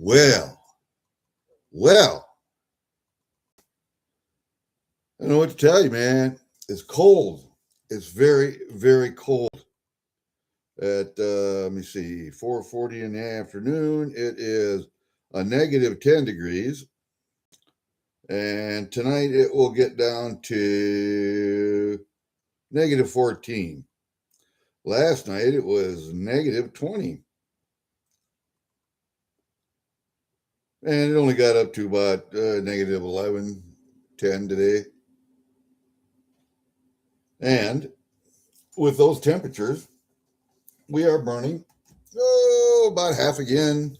Well, I don't know what to tell you, man. It's cold. It's very, very cold. At let me see, 4:40 in the afternoon. It is a negative 10 degrees, and tonight it will get down to negative 14. Last night it was negative 20, and it only got up to about negative 11, 10 today. And with those temperatures, we are burning about half again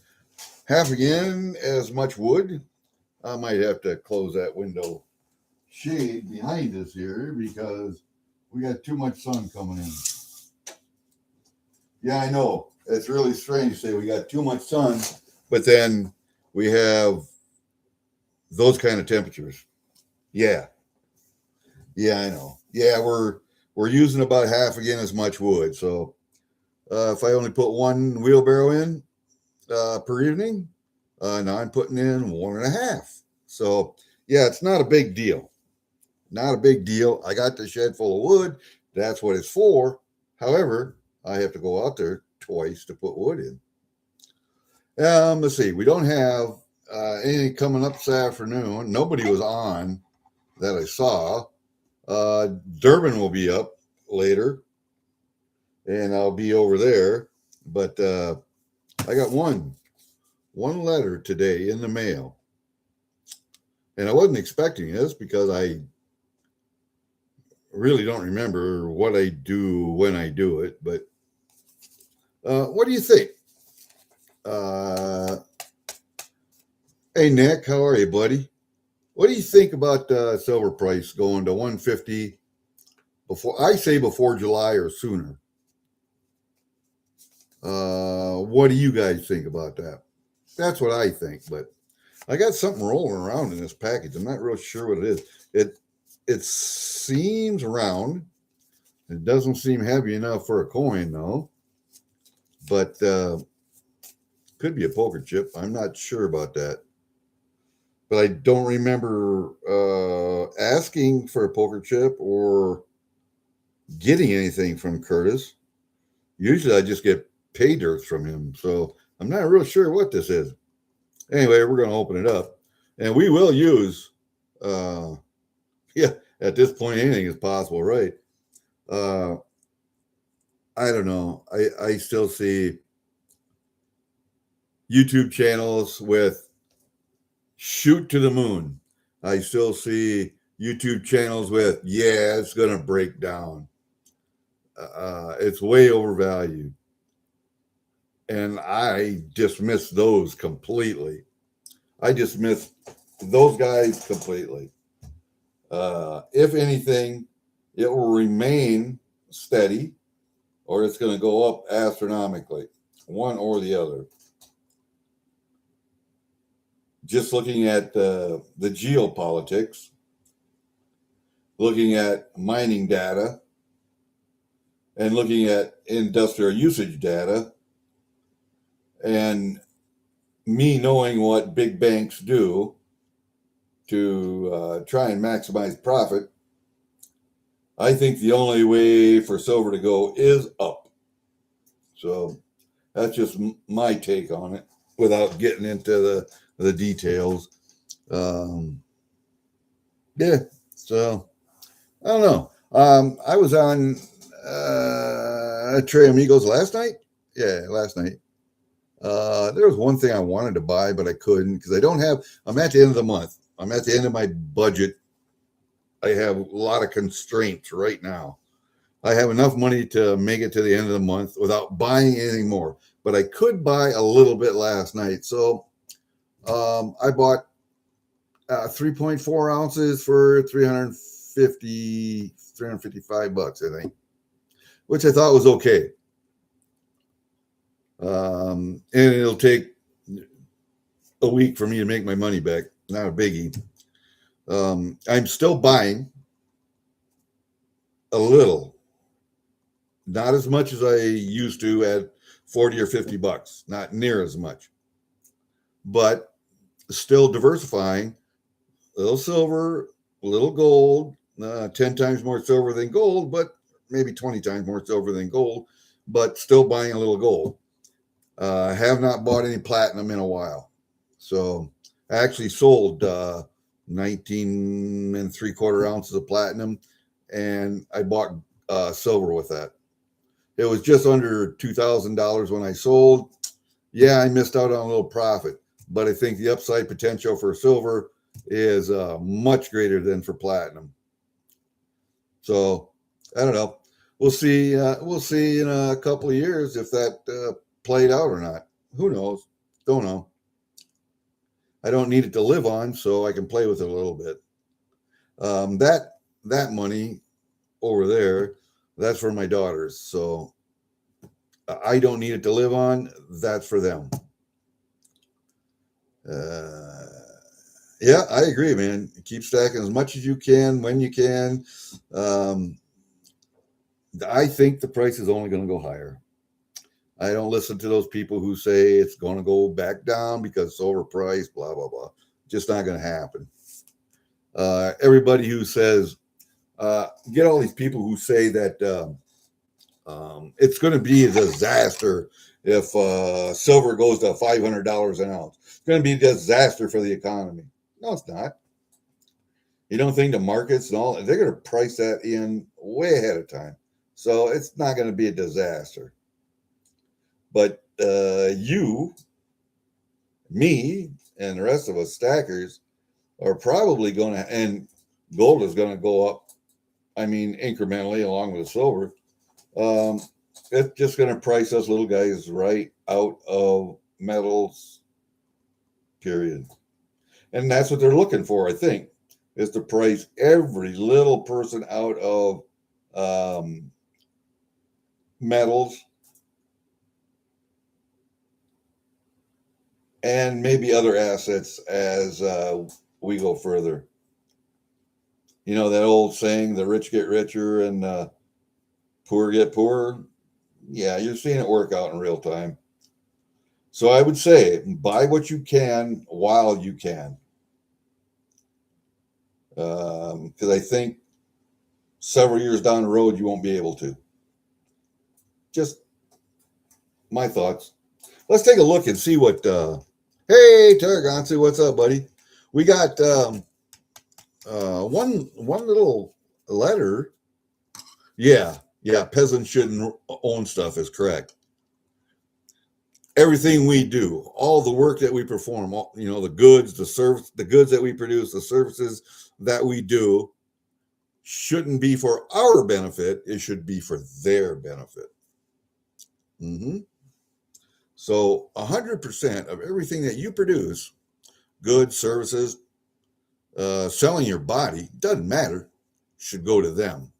as much wood. I might have to close that window shade behind us here because we got too much sun coming in. Yeah, I know. It's really strange to say we got too much sun, but then we have those kind of temperatures. Yeah. Yeah, I know. Yeah, we're using about half again as much wood. So if I only put one wheelbarrow in per evening, now I'm putting in 1.5. So yeah, it's not a big deal. Not a big deal. I got the shed full of wood. That's what it's for. However, I have to go out there twice to put wood in. Let's see. We don't have anything coming up this afternoon. Nobody was on that I saw. Durbin will be up later, and I'll be over there. But I got one letter today in the mail, and I wasn't expecting this because I really don't remember what I do when I do it. But what do you think? Hey Nick, how are you, buddy? What do you think about silver price going to 150 before July or sooner? What do you guys think about that? That's what I think, but I got something rolling around in this package. I'm not real sure what it is. It seems round. It doesn't seem heavy enough for a coin, though. But could be a poker chip. I'm not sure about that. But I don't remember asking for a poker chip or getting anything from Curtis. Usually I just get pay dirt from him. So I'm not real sure what this is. Anyway, we're going to open it up. And we will use, at this point, anything is possible, right? I don't know. I still see YouTube channels with shoot to the moon. I still see YouTube channels with, yeah, it's going to break down. It's way overvalued. And I dismiss those completely. I dismiss those guys completely. If anything, it will remain steady or it's going to go up astronomically, one or the other. Just looking at the geopolitics, looking at mining data, and looking at industrial usage data, and me knowing what big banks do to try and maximize profit, I think the only way for silver to go is up. So that's just my take on it without getting into the details. Yeah, so I don't know. I was on Trey Amigos last night. Yeah, last night. There was one thing I wanted to buy, but I couldn't because I'm at the end of the month. I'm at the end of my budget. I have a lot of constraints right now. I have enough money to make it to the end of the month without buying anything more, but I could buy a little bit last night. So I bought 3.4 ounces for 355 bucks, I think, which I thought was okay. And it'll take a week for me to make my money back. Not a biggie. I'm still buying a little, not as much as I used to at 40 or 50 bucks, not near as much. but still diversifying. A little silver, a little gold, 10 times more silver than gold, but maybe 20 times more silver than gold, but still buying a little gold. I have not bought any platinum in a while. So I actually sold 19 and 3/4 ounces of platinum, and I bought silver with that. It was just under $2,000 when I sold. Yeah, I missed out on a little profit, but I think the upside potential for silver is much greater than for platinum. So I don't know. We'll see. We'll see in a couple of years if that played out or not. Who knows? Don't know. I don't need it to live on, so I can play with it a little bit. That money over there, that's for my daughters. So I don't need it to live on. That's for them. Yeah, I agree, man. Keep stacking as much as you can when you can. I think the price is only going to go higher. I don't listen to those people who say it's going to go back down because it's overpriced, blah, blah, blah. Just not going to happen. Everybody who says, get all these people who say that it's going to be a disaster if silver goes to $500 an ounce. It's going to be a disaster for the economy. No, it's not. You don't think the markets and all, they're going to price that in way ahead of time. So it's not going to be a disaster. But you, me, and the rest of us stackers are probably going to, and gold is going to go up, I mean, incrementally along with silver. It's just going to price us little guys right out of metals, period. And that's what they're looking for, I think, is to price every little person out of metals and maybe other assets as we go further. You know, that old saying, the rich get richer and poor get poorer. Yeah, you're seeing it work out in real time. So I would say buy what you can while you can. Because I think several years down the road, you won't be able to. Just my thoughts. Let's take a look and see what, hey, Targansu, what's up, buddy? We got one little letter. Yeah, peasants shouldn't own stuff is correct. Everything we do, all the work that we perform, all, you know, the goods, the service, the goods that we produce, the services that we do shouldn't be for our benefit. It should be for their benefit. So 100% of everything that you produce, goods, services, selling your body, doesn't matter, should go to them.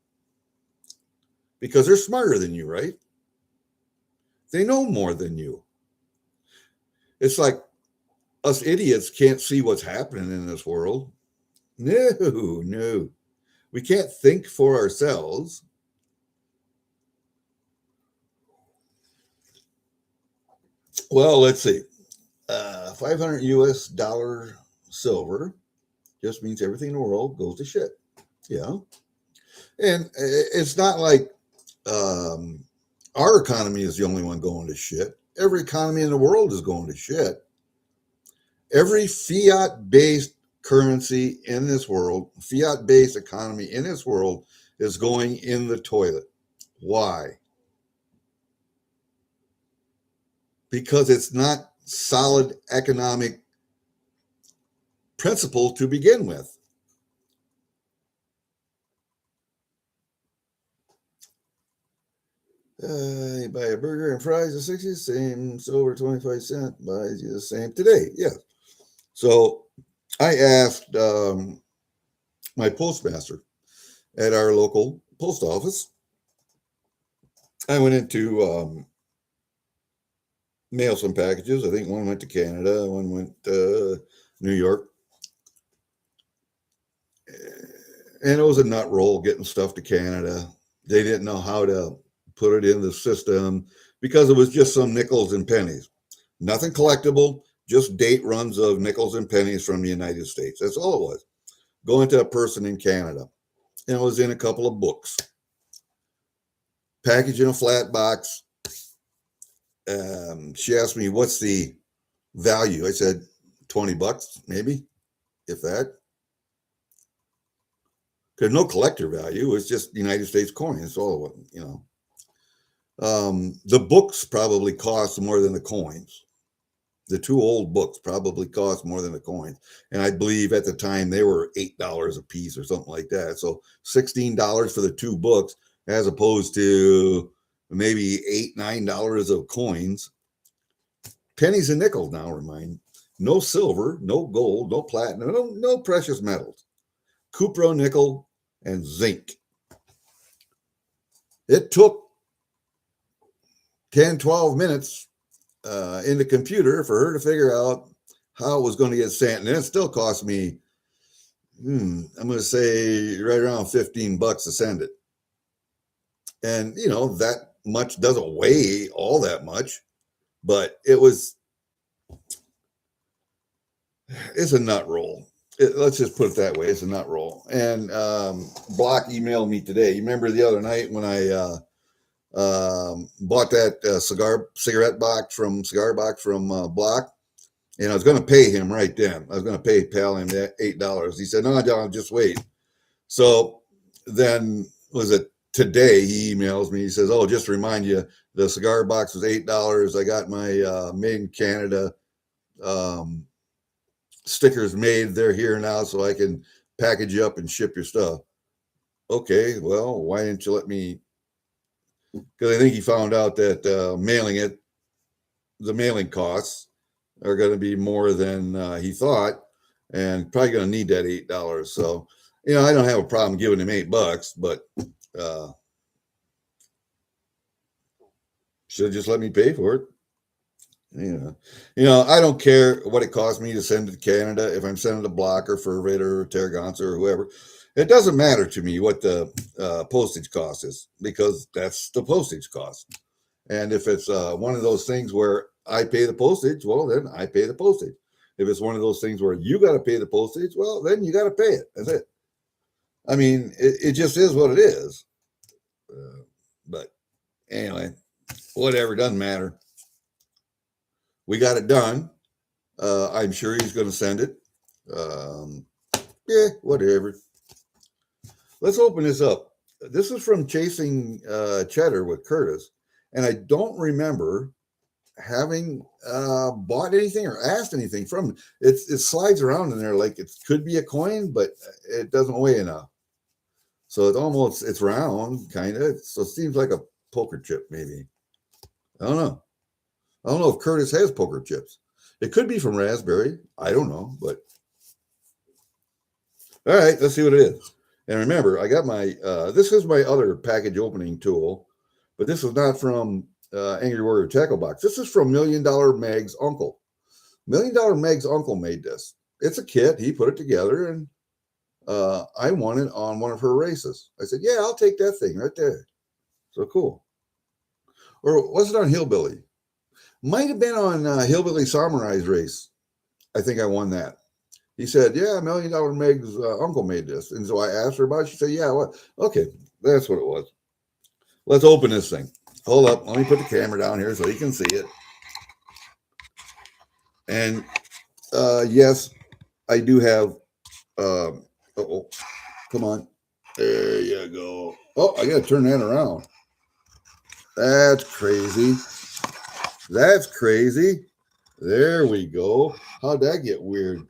Because they're smarter than you, right? They know more than you. It's like us idiots can't see what's happening in this world. No. We can't think for ourselves. Well, let's see. 500 US dollar silver just means everything in the world goes to shit. Yeah. And it's not like our economy is the only one going to shit. Every economy in the world is going to shit. Every fiat-based currency in this world, fiat-based economy in this world is going in the toilet. Why? Because it's not solid economic principle to begin with. You buy a burger and fries at 60, same silver 25 cents, buys you the same today. Yeah. So I asked my postmaster at our local post office. I went into mail some packages. I think one went to Canada, one went to New York. And it was a nut roll getting stuff to Canada. They didn't know how to put it in the system because it was just some nickels and pennies. Nothing collectible, just date runs of nickels and pennies from the United States. That's all it was. Going to a person in Canada. And it was in a couple of books. Packaged in a flat box. She asked me, what's the value? I said, $20, maybe, if that. There's no collector value. It's just United States coin. It's all, you know. The books probably cost more than the coins. The two old books probably cost more than the coins. And I believe at the time they were $8 a piece or something like that. So $16 for the two books as opposed to maybe $8, $9 of coins. Pennies and nickels now, remind. No silver, no gold, no platinum, no precious metals. Cupro, nickel, and zinc. It took 10, 12 minutes in the computer for her to figure out how it was going to get sent. And it still cost me, I'm going to say right around $15 to send it. And, you know, that much doesn't weigh all that much, but it's a nut roll. Let's just put it that way. It's a nut roll. And Block emailed me today. You remember the other night when I bought that cigar box from Block, and I was going to pay him right then. I was going to PayPal him that $8. He said, "No, John, just wait." So then, was it today? He emails me. He says, "Oh, just to remind you, the cigar box was $8. I got my made in Canada stickers made. They're here now, so I can package you up and ship your stuff." Okay, well, why didn't you let me? Because I think he found out that the mailing costs are going to be more than he thought, and probably going to need that $8. So, you know, I don't have a problem giving him $8, but should have just let me pay for it. You know, I don't care what it costs me to send it to Canada. If I'm sending a Block or Furvit or Tarragonsa or whoever, it doesn't matter to me what the postage cost is, because that's the postage cost. And if it's one of those things where I pay the postage, well, then I pay the postage. If it's one of those things where you got to pay the postage, well, then you got to pay it. That's it. I mean, it just is what it is. But anyway, whatever, doesn't matter. We got it done. I'm sure he's going to send it. Yeah, whatever. Let's open this up. This is from Chasing Cheddar with Curtis. And I don't remember having bought anything or asked anything from him. It slides around in there like it could be a coin, but it doesn't weigh enough. So it's round, kind of. So it seems like a poker chip, maybe. I don't know. I don't know if Curtis has poker chips. It could be from Raspberry. I don't know, but all right, let's see what it is. And remember, I got my, this is my other package opening tool, but this is not from Angry Warrior Tackle Box. This is from $1 Million Meg's uncle. $1 Million Meg's uncle made this. It's a kit. He put it together, and I won it on one of her races. I said, yeah, I'll take that thing right there. So cool. Or was it on Hillbilly? Might have been on Hillbilly Samurai's race. I think I won that. He said, yeah, $1 Million Meg's uncle made this. And so I asked her about it. She said, yeah, what? Okay, that's what it was. Let's open this thing. Hold up. Let me put the camera down here so you can see it. And yes, I do have, uh-oh, come on. There you go. Oh, I got to turn that around. That's crazy. That's crazy. There we go. How'd that get weird?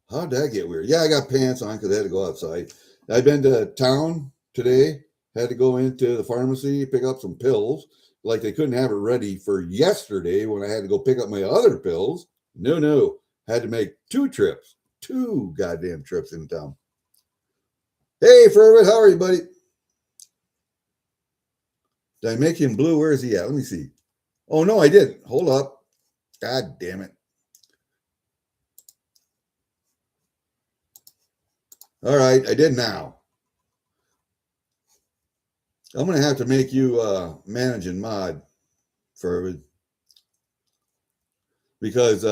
How'd that get weird? Yeah, I got pants on because I had to go outside. I've been to town today. Had to go into the pharmacy, pick up some pills. Like they couldn't have it ready for yesterday when I had to go pick up my other pills. No. Had to make 2 trips. 2 goddamn trips in town. Hey, Furvit, how are you, buddy? Did I make him blue? Where is he at? Let me see. Oh, no, I didn't. Hold up. God damn it. All right, I did now. I'm going to have to make you managing mod, Furvit. because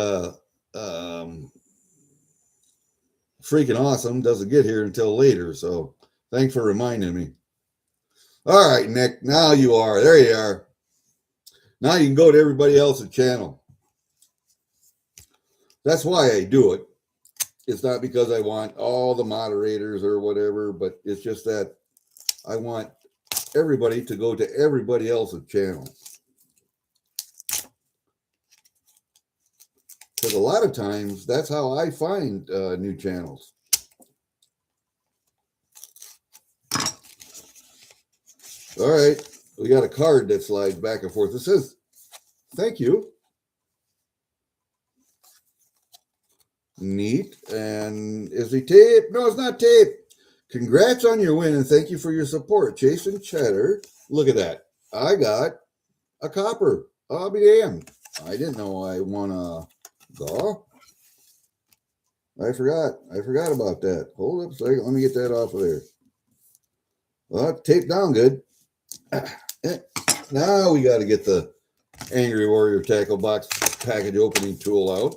freaking awesome doesn't get here until later. So thanks for reminding me. All right, Nick, now you are. There you are. Now you can go to everybody else's channel. That's why I do it. It's not because I want all the moderators or whatever, but it's just that I want everybody to go to everybody else's channel. Because a lot of times, that's how I find new channels. All right, we got a card that slides back and forth. It says, thank you. Neat. And is he tape? No, it's not tape. Congrats on your win and thank you for your support. Chasing Cheddar. Look at that. I got a copper. I'll be damned. I didn't know I won a go. I forgot about that. Hold up a second. Let me get that off of there. Well, taped down good. Now we got to get the Angry Warrior Tackle Box package opening tool out.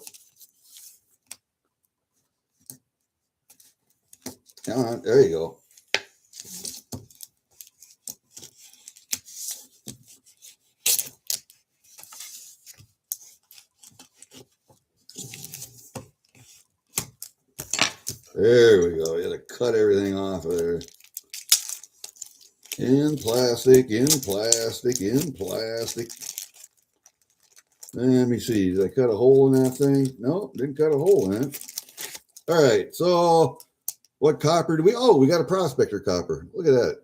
Come on, there you go. There we go. You got to cut everything off of there. In plastic, in plastic, in plastic. Let me see. Did I cut a hole in that thing? No, didn't cut a hole in it. All right. So what copper do we? Oh, we got a prospector copper. Look at that.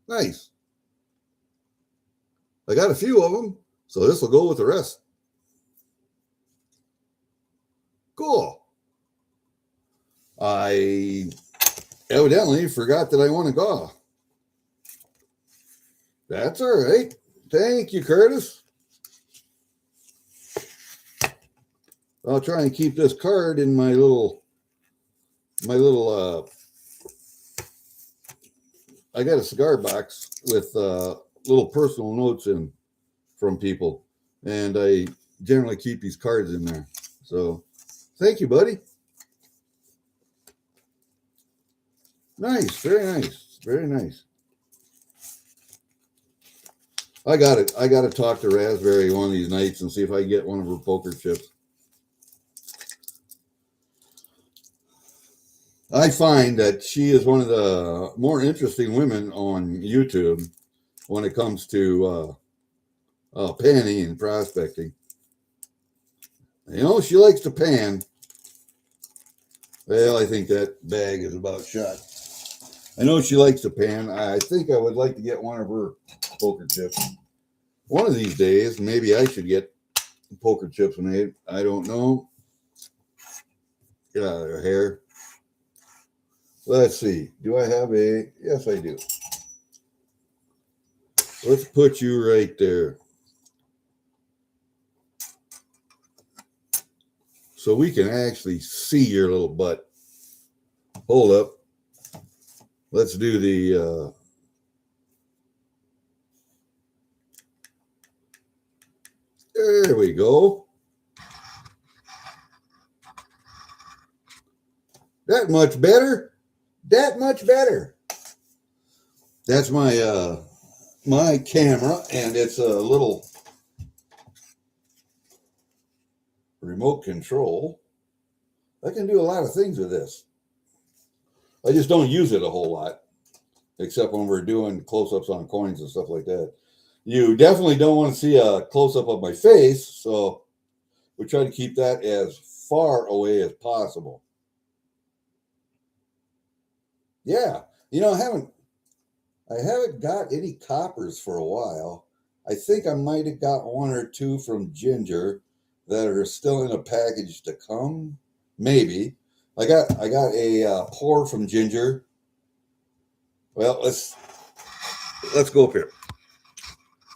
Nice. I got a few of them, so this will go with the rest. Cool. I evidently forgot that I want to go. That's all right. Thank you, Curtis. I'll try and keep this card in my little I got a cigar box with little personal notes in from people, and I generally keep these cards in there. So thank you, buddy. Nice, very nice, very nice. I got it. I got to talk to Raspberry one of these nights and see if I can get one of her poker chips. I find that she is one of the more interesting women on YouTube when it comes to panning and prospecting. You know, she likes to pan. Well, I think that bag is about shut. I know she likes to pan. I think I would like to get one of her poker chips. One of these days, maybe I should get poker chips made. I don't know. Get out of her hair. Let's see. Do I have a... Yes, I do. Let's put you right there. So we can actually see your little butt. Hold up. Let's do the... There we go. That much better. That much better. That's my my camera, and it's a little remote control. I can do a lot of things with this. I just don't use it a whole lot, except when we're doing close-ups on coins and stuff like that. You definitely don't want to see a close-up of my face, so we try to keep that as far away as possible. Yeah, you know, I haven't got any coppers for a while. I think I might have got one or two from Ginger that are still in a package to come. Maybe. I got a pour from Ginger. Well, let's go up here.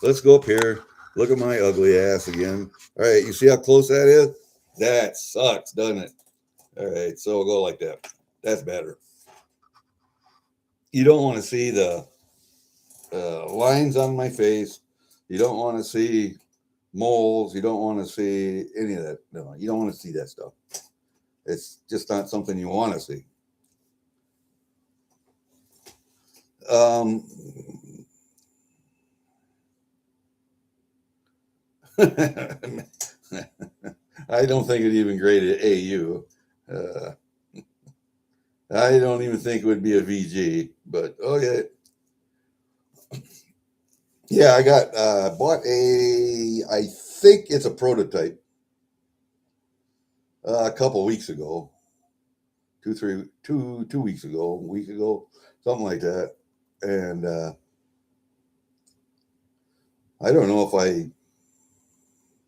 Let's go up here. Look at my ugly ass again. All right, you see how close that is? That sucks, doesn't it? All right, so we'll go like that. That's better. You don't want to see the lines on my face. You don't want to see moles. You don't want to see any of that. No, you don't want to see that stuff. It's just not something you want to see. Um, I don't think it even graded AU. Uh, I don't even think it would be a VG, but okay. Yeah, I got bought I think it's a prototype a couple weeks ago, 2 weeks ago, a week ago, something like that. And I don't know if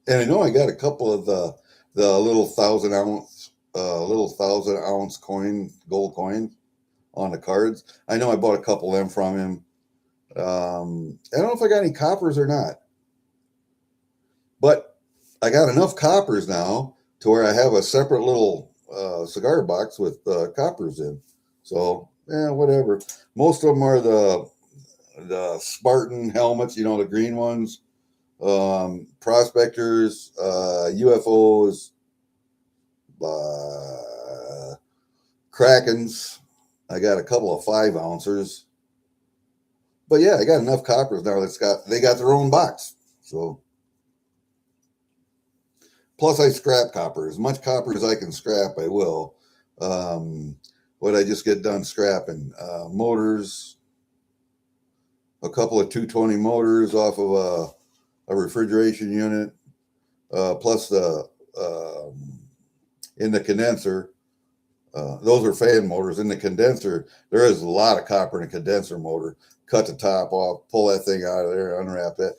and I know I got a couple of the little 1,000 ounce gold coin on the cards. I know I bought a couple of them from him. I don't know if I got any coppers or not, but I got enough coppers now to where I have a separate little cigar box with coppers in. So yeah, whatever. Most of them are the Spartan helmets, the green ones, prospectors, UFOs, Krakens. I got a couple of 5 ounces, but yeah, I got enough coppers now. They got their own box. So plus I scrap copper. As much copper as I can scrap, I will. What I just get done scrapping? Motors, a couple of 220 motors off of a refrigeration unit, plus in the condenser. Those are fan motors. In the condenser, there is a lot of copper in a condenser motor. Cut the top off, pull that thing out of there, unwrap that.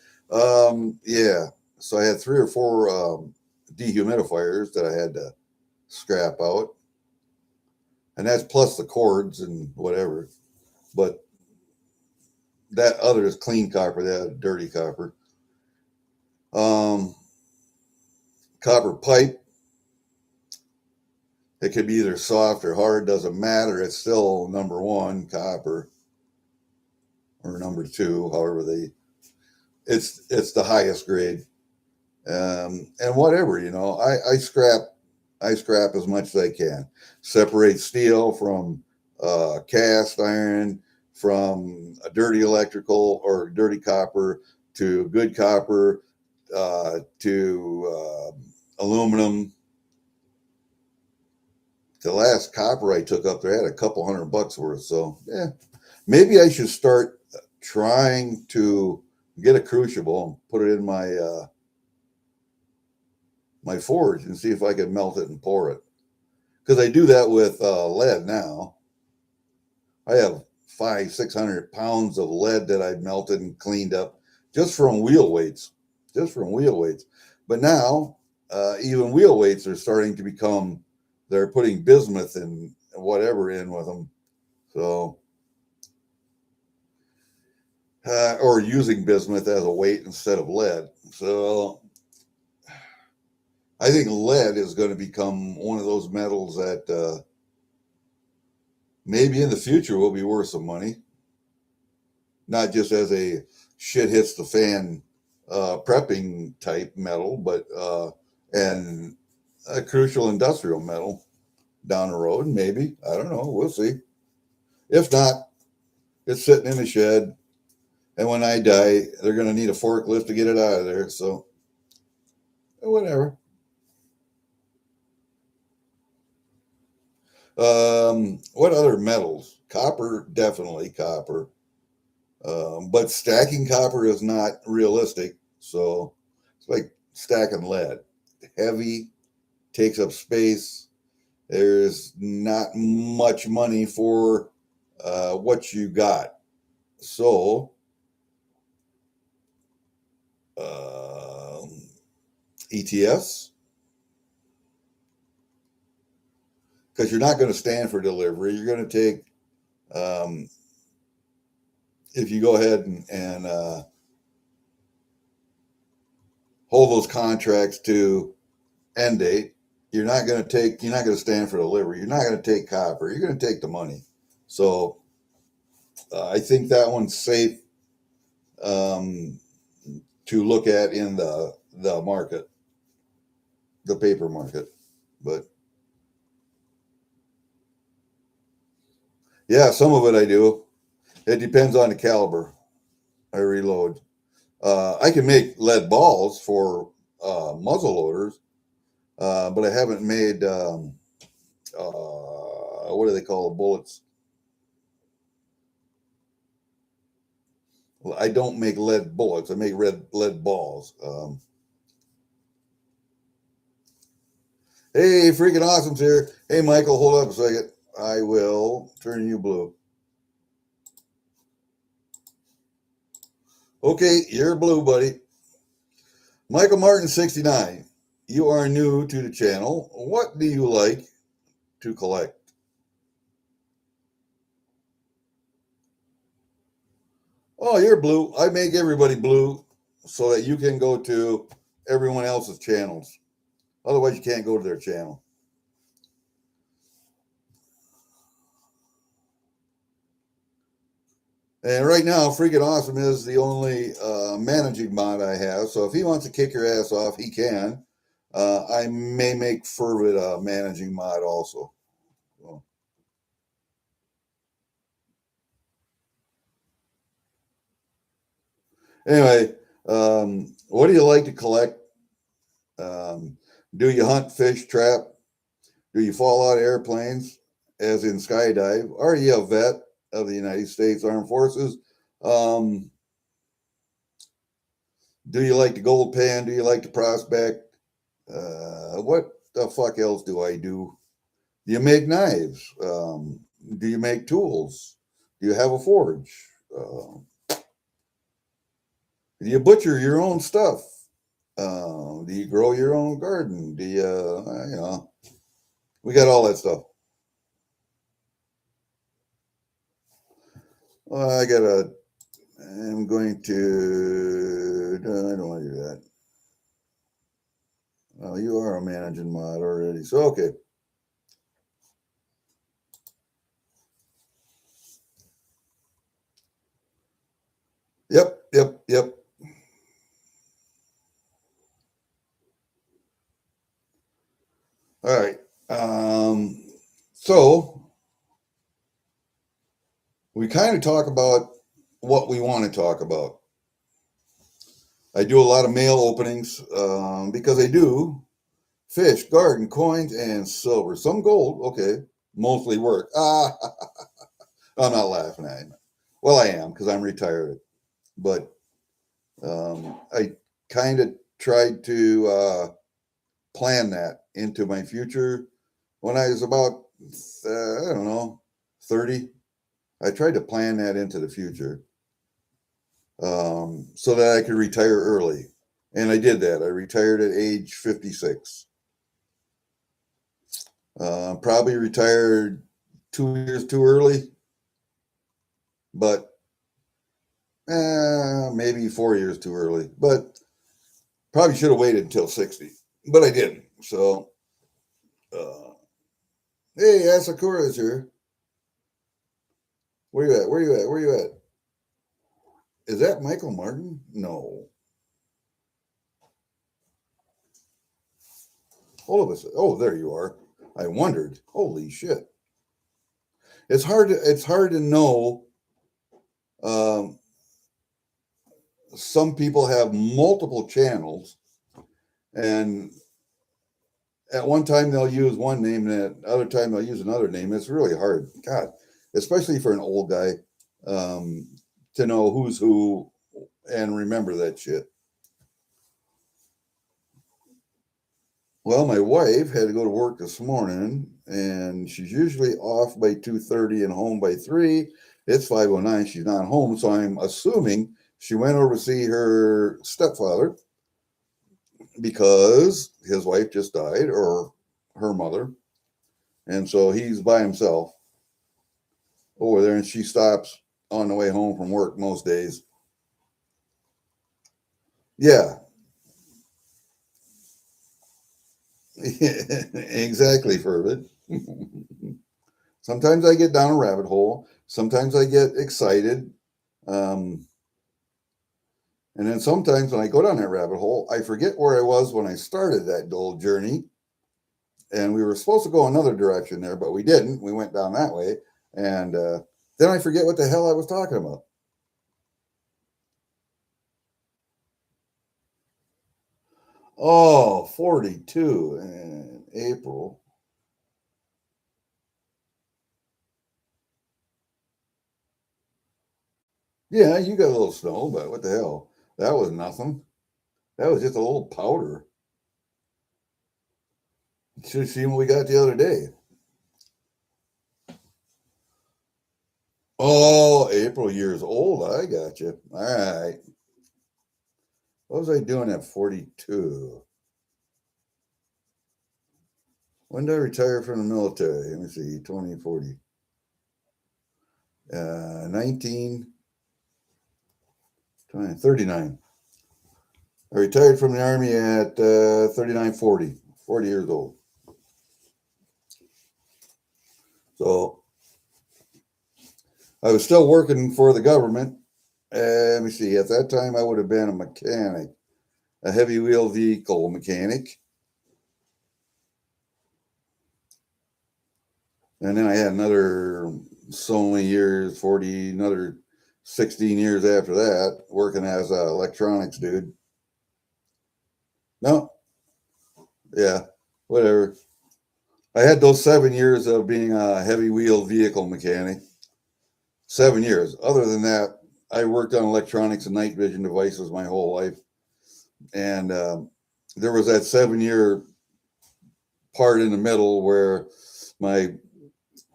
Yeah. So I had 3 or 4 dehumidifiers that I had to scrap out. And that's plus the cords and whatever. But that other is clean copper, that dirty copper. Copper pipe. It could be either soft or hard, doesn't matter. It's still number 1 copper or number 2, however it's the highest grade. And whatever, I scrap as much as I can. Separate steel from cast iron, from a dirty electrical or dirty copper to good copper, to aluminum. The last copper I took up there had a couple $100 worth. So yeah, maybe I should start trying to get a crucible and put it in my forge and see if I can melt it and pour it. Because I do that with lead now. I have 500-600 pounds of lead that I've melted and cleaned up just from wheel weights. But now, even wheel weights are starting to become, they're putting bismuth and whatever in with them. So, or using bismuth as a weight instead of lead. So, I think lead is going to become one of those metals that maybe in the future will be worth some money. Not just as a shit hits the fan prepping type metal, but and a crucial industrial metal down the road, maybe. I don't know. We'll see. If not, it's sitting in a shed. And when I die, they're going to need a forklift to get it out of there. So, whatever. What other metals? Copper, definitely copper. But stacking copper is not realistic. So, it's like stacking lead. Heavy, takes up space. There's not much money for what you got. So, ETFs, because you're not going to stand for delivery. You're going to take, if you go ahead and hold those contracts to end date, you're not going to stand for delivery. You're not going to take copper. You're going to take the money. So I think that one's safe to look at in the the market, the paper market. But yeah, some of it I do. It depends on the caliber I reload. I can make lead balls for muzzle loaders, but I haven't made what do they call the bullets? Well, I don't make lead bullets. I make lead balls. Hey, freaking awesome's here. Hey, Michael, hold up a second. I will turn you blue. Okay, you're blue, buddy. Michael Martin 69. You are new to the channel. What do you like to collect? Oh, you're blue. I make everybody blue so that you can go to everyone else's channels. Otherwise, you can't go to their channel. And right now, freaking awesome is the only managing mod I have. So if he wants to kick your ass off, he can. I may make Fervid a managing mod also. So. Anyway, what do you like to collect? Do you hunt, fish, trap? Do you fall out of airplanes, as in skydive? Are you a vet of the United States Armed Forces? Do you like the gold pan? Do you like to prospect? What the fuck else do I do? Do you make knives? Do you make tools? Do you have a forge? Do you butcher your own stuff? Do you grow your own garden? Do you, we got all that stuff. Well, I'm going to, no, I don't want to do that. Oh, you are a managing mod already. So, okay. Yep. All right. So we kind of talk about what we want to talk about. I do a lot of mail openings because I do fish, garden, coins, and silver. Some gold, okay. Mostly work. I'm not laughing at him. Well, I am because I'm retired. But I kind of tried to plan that into my future. When I was about, I don't know, 30, I tried to plan that into the future so that I could retire early. And I did that. I retired at age 56. Probably retired 2 years too early, but maybe 4 years too early. But probably should have waited until 60, but I didn't. So, hey, Asakura is here. Where you at? Where you at? Where you at? Is that Michael Martin? No. All of us. Oh, there you are. I wondered. Holy shit! It's hard to know. Some people have multiple channels, and at one time they'll use one name, and at other time they'll use another name. It's really hard. God, especially for an old guy, to know who's who and remember that shit. Well, my wife had to go to work this morning, and she's usually off by 2:30 and home by 3. It's 5:09. She's not home, so I'm assuming she went over to see her stepfather because his wife just died, or her mother, and so he's by himself over there, and she stops on the way home from work most days. Yeah, exactly, Fervid. Sometimes I get down a rabbit hole. Sometimes I get excited. And then sometimes when I go down that rabbit hole, I forget where I was when I started that whole journey. And we were supposed to go another direction there, but we didn't. We went down that way. And then I forget what the hell I was talking about. Oh, 42 in April. Yeah, you got a little snow, but what the hell? That was nothing. That was just a little powder. Should have seen what we got the other day. Oh, April years old. I got you. All right. What was I doing at 42? When did I retire from the military? Let me see, 2040. 19, 20, 39. I retired from the Army at 39, 40 years old. So I was still working for the government. Let me see, at that time I would have been a mechanic, a heavy wheel vehicle mechanic. And then I had another so many years, 40, another 16 years after that, working as an electronics dude. No, yeah, whatever. I had those 7 years of being a heavy wheel vehicle mechanic. 7 years. Other than that, I worked on electronics and night vision devices my whole life. And there was that 7 year part in the middle where my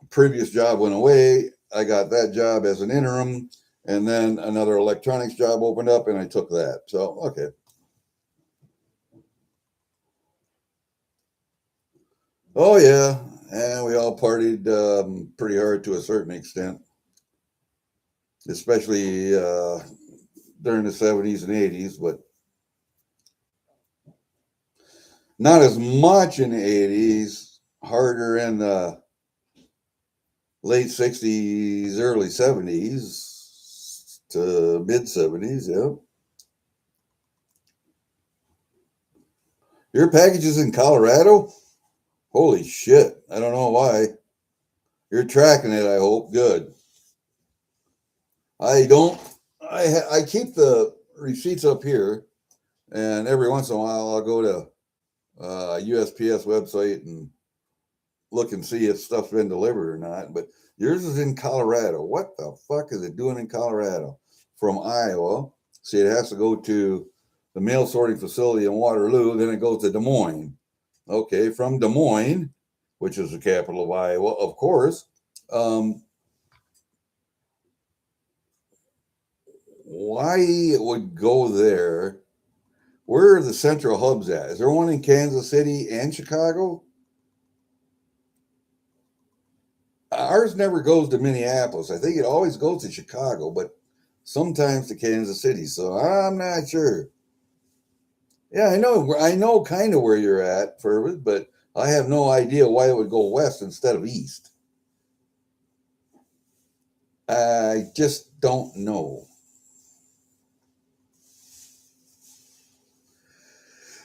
previous job went away. I got that job as an interim, and then another electronics job opened up, and I took that. So, okay. Oh, yeah. And we all partied pretty hard to a certain extent, especially during the 70s and 80s, but not as much in the 80s, harder in the late 60s, early 70s to mid 70s. Yeah. Your package is in Colorado? Holy shit. I don't know why. You're tracking it, I hope. Good. I don't. I keep the receipts up here, and every once in a while I'll go to USPS website and look and see if stuff's been delivered or not. But yours is in Colorado. What the fuck is it doing in Colorado? From Iowa. See, it has to go to the mail sorting facility in Waterloo. Then it goes to Des Moines. Okay, from Des Moines, which is the capital of Iowa, of course. Why it would go there? Where are the central hubs at? Is there one in Kansas City and Chicago? Ours never goes to Minneapolis. I think it always goes to Chicago, but sometimes to Kansas City. So I'm not sure. Yeah, I know kind of where you're at, Furman, but I have no idea why it would go west instead of east. I just don't know.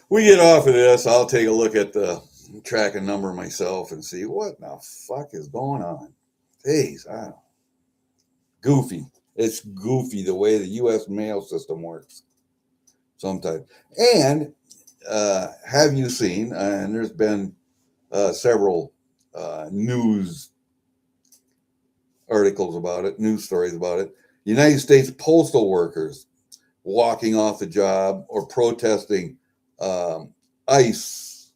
We get off of this, I'll take a look at the tracking number myself and see what the fuck is going on. Jeez, goofy. It's goofy the way the U.S. mail system works sometimes. And have you seen, and there's been several news articles about it, news stories about it, United States postal workers walking off the job or protesting ICE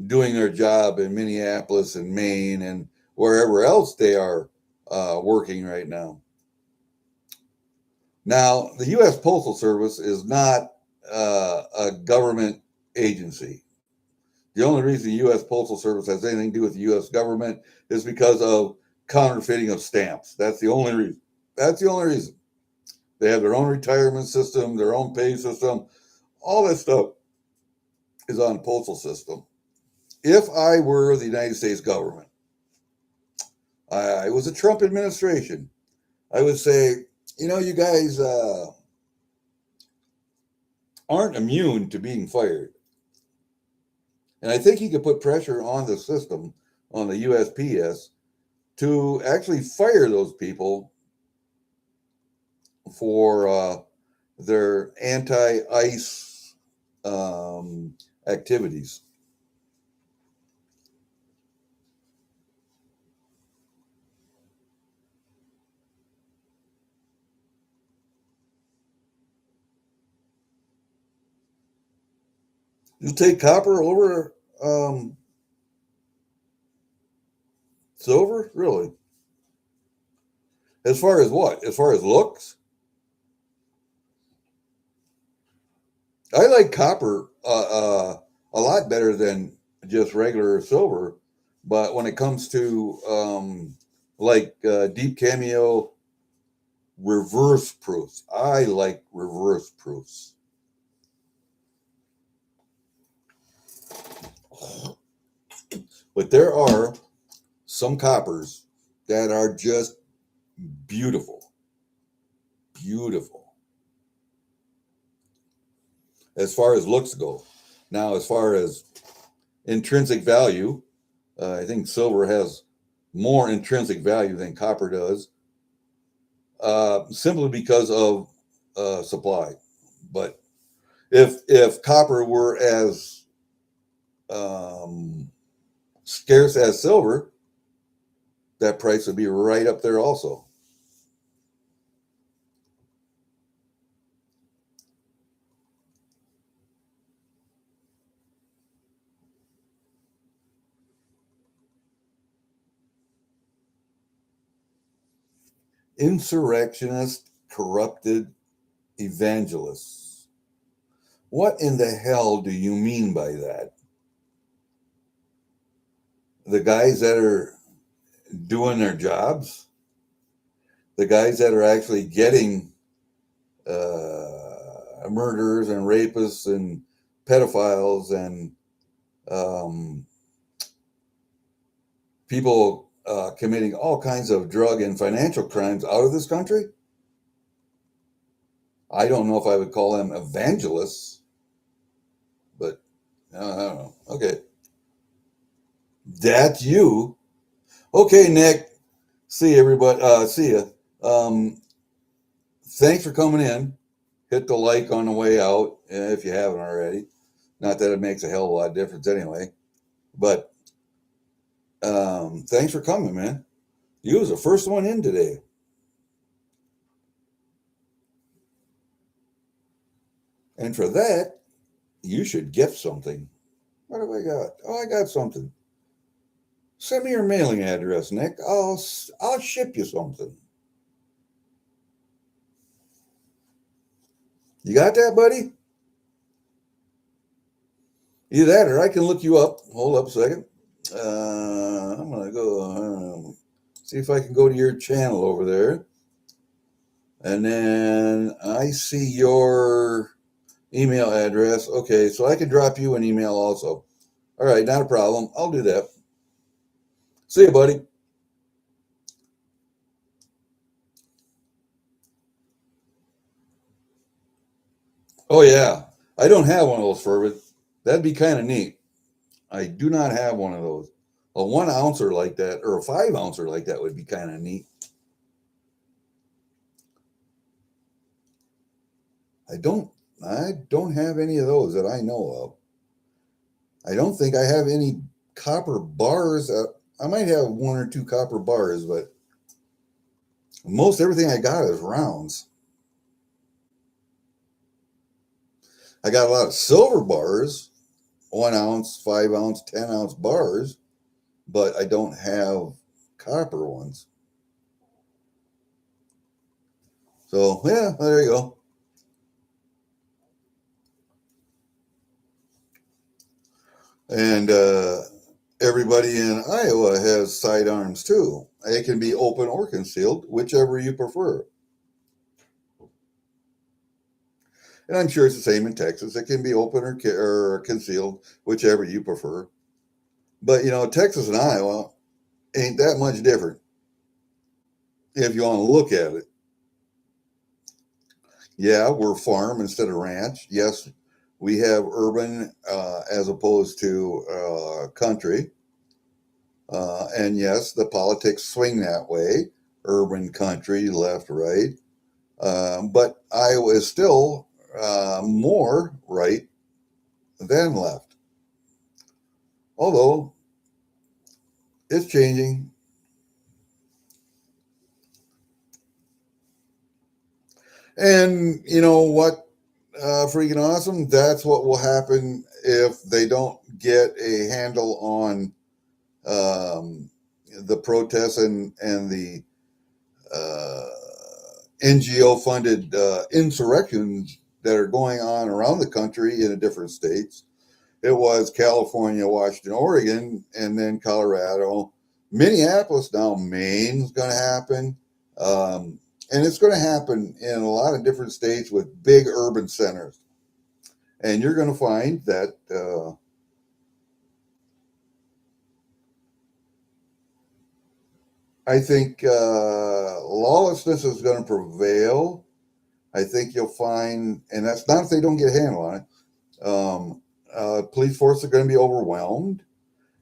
doing their job in Minneapolis and Maine and wherever else they are working right now. Now, the U.S. Postal Service is not a government agency. The only reason the U.S. Postal Service has anything to do with the U.S. government is because of counterfeiting of stamps. That's the only reason. That's the only reason. They have their own retirement system, their own pay system. All that stuff is on the postal system. If I were the United States government, I was a Trump administration, I would say, you guys, aren't immune to being fired. And I think he could put pressure on the system, on the USPS, to actually fire those people for their anti-ice activities. You take copper over silver? Really? As far as what? As far as looks? I like copper a lot better than just regular silver. But when it comes to deep cameo reverse proofs, I like reverse proofs. But there are some coppers that are just beautiful. Beautiful. As far as looks go. Now, as far as intrinsic value, I think silver has more intrinsic value than copper does, simply because of supply. But if copper were as scarce as silver, that price would be right up there also. Insurrectionist, corrupted evangelists. What in the hell do you mean by that? The guys that are doing their jobs? The guys that are actually getting murderers and rapists and pedophiles and people committing all kinds of drug and financial crimes out of this country? I don't know if I would call them evangelists, but I don't know. Okay. That's you. Okay, Nick. See everybody. See ya. Thanks for coming in. Hit the like on the way out if you haven't already. Not that it makes a hell of a lot of difference anyway. But thanks for coming, man. You was the first one in today. And for that, you should gift something. What have I got? Oh, I got something. Send me your mailing address, Nick. I'll ship you something. You got that, buddy? Either that or I can look you up. Hold up a second. I'm going to go see if I can go to your channel over there. And then I see your email address. Okay, so I can drop you an email also. All right, not a problem. I'll do that. See you, buddy. Oh, yeah. I don't have one of those, Fervid. That'd be kind of neat. I do not have one of those. A 1 ouncer like that, or a 5 ouncer like that would be kind of neat. I don't have any of those that I know of. I don't think I have any copper bars. I might have 1 or 2 copper bars, but most everything I got is rounds. I got a lot of silver bars, 1 ounce, 5 ounce, 10 ounce bars, but I don't have copper ones. So yeah, there you go. And everybody in Iowa has sidearms too. They can be open or concealed, whichever you prefer. And I'm sure it's the same in Texas. It can be open or concealed, whichever you prefer. But, Texas and Iowa ain't that much different if you want to look at it. Yeah, we're farm instead of ranch. Yes, we have urban as opposed to country. And yes, the politics swing that way, urban, country, left, right. But Iowa is still more right than left. Although it's changing. And you know what? Freaking awesome. That's what will happen if they don't get a handle on the protests and the uh, NGO funded insurrections that are going on around the country in the different states. It was California, Washington, Oregon, and then Colorado, Minneapolis. Now Maine's going to happen. And it's going to happen in a lot of different states with big urban centers. And you're going to find that I think lawlessness is going to prevail. I think you'll find, and that's not if they don't get a handle on it, police force are going to be overwhelmed.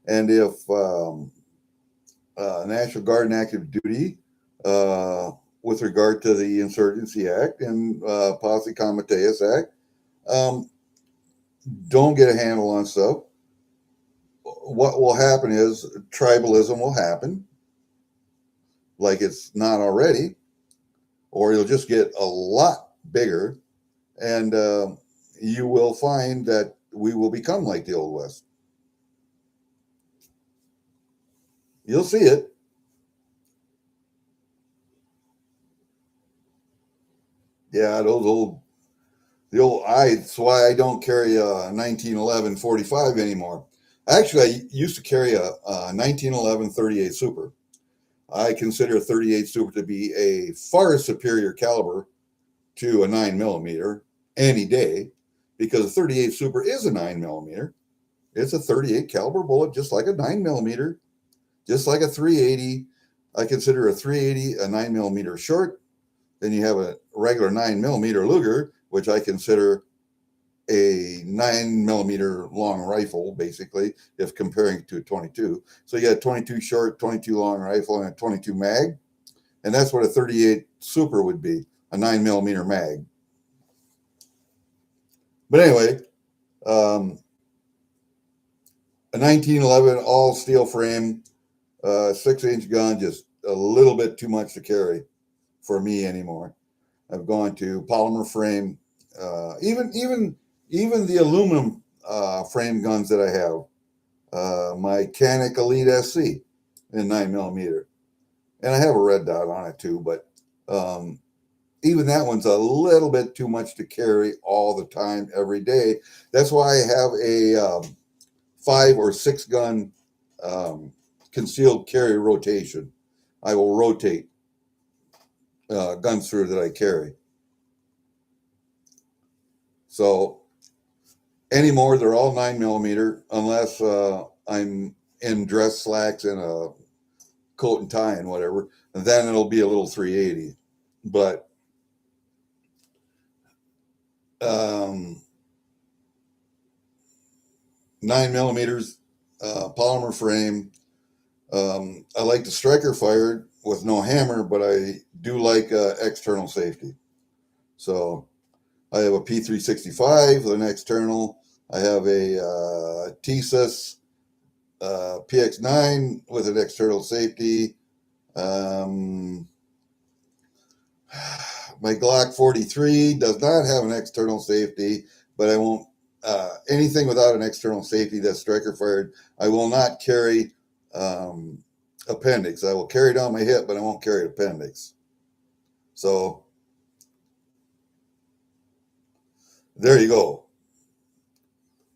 And if National Guard and active duty, with regard to the Insurgency Act and Posse Comitatus Act, don't get a handle on stuff, what will happen is tribalism will happen, like it's not already, or you'll just get a lot bigger, and you will find that we will become like the Old West. You'll see it. Yeah, that's why I don't carry a 1911 45 anymore. Actually, I used to carry a 1911 38 Super. I consider a 38 Super to be a far superior caliber to a 9mm any day, because a 38 Super is a 9mm. It's a 38 caliber bullet, just like a 9mm, just like a 380. I consider a 380 a 9mm short. Then you have a regular 9mm Luger, which I consider a 9mm long rifle, basically, if comparing to a 22. So you got a 22 short, 22 long rifle, and a 22 mag. And that's what a 38 Super would be, a 9mm mag. But anyway, a 1911 all steel frame, 6-inch gun, just a little bit too much to carry for me anymore. I've gone to polymer frame, even the aluminum frame guns that I have. My Canik Elite SC in 9mm, and I have a red dot on it too. But even that one's a little bit too much to carry all the time, every day. That's why I have a 5 or 6 gun concealed carry rotation. I will rotate guns through that I carry. So anymore, they're all 9mm, unless I'm in dress slacks and a coat and tie and whatever. And then it'll be a little 380. But 9mm polymer frame. I like the striker fired with no hammer, but I do like external safety. So I have a P365 with an external. I have a TSUS PX9 with an external safety. My Glock 43 does not have an external safety, but I won't, anything without an external safety that's striker fired, I will not carry appendix. I will carry it on my hip, but I won't carry appendix. So there you go.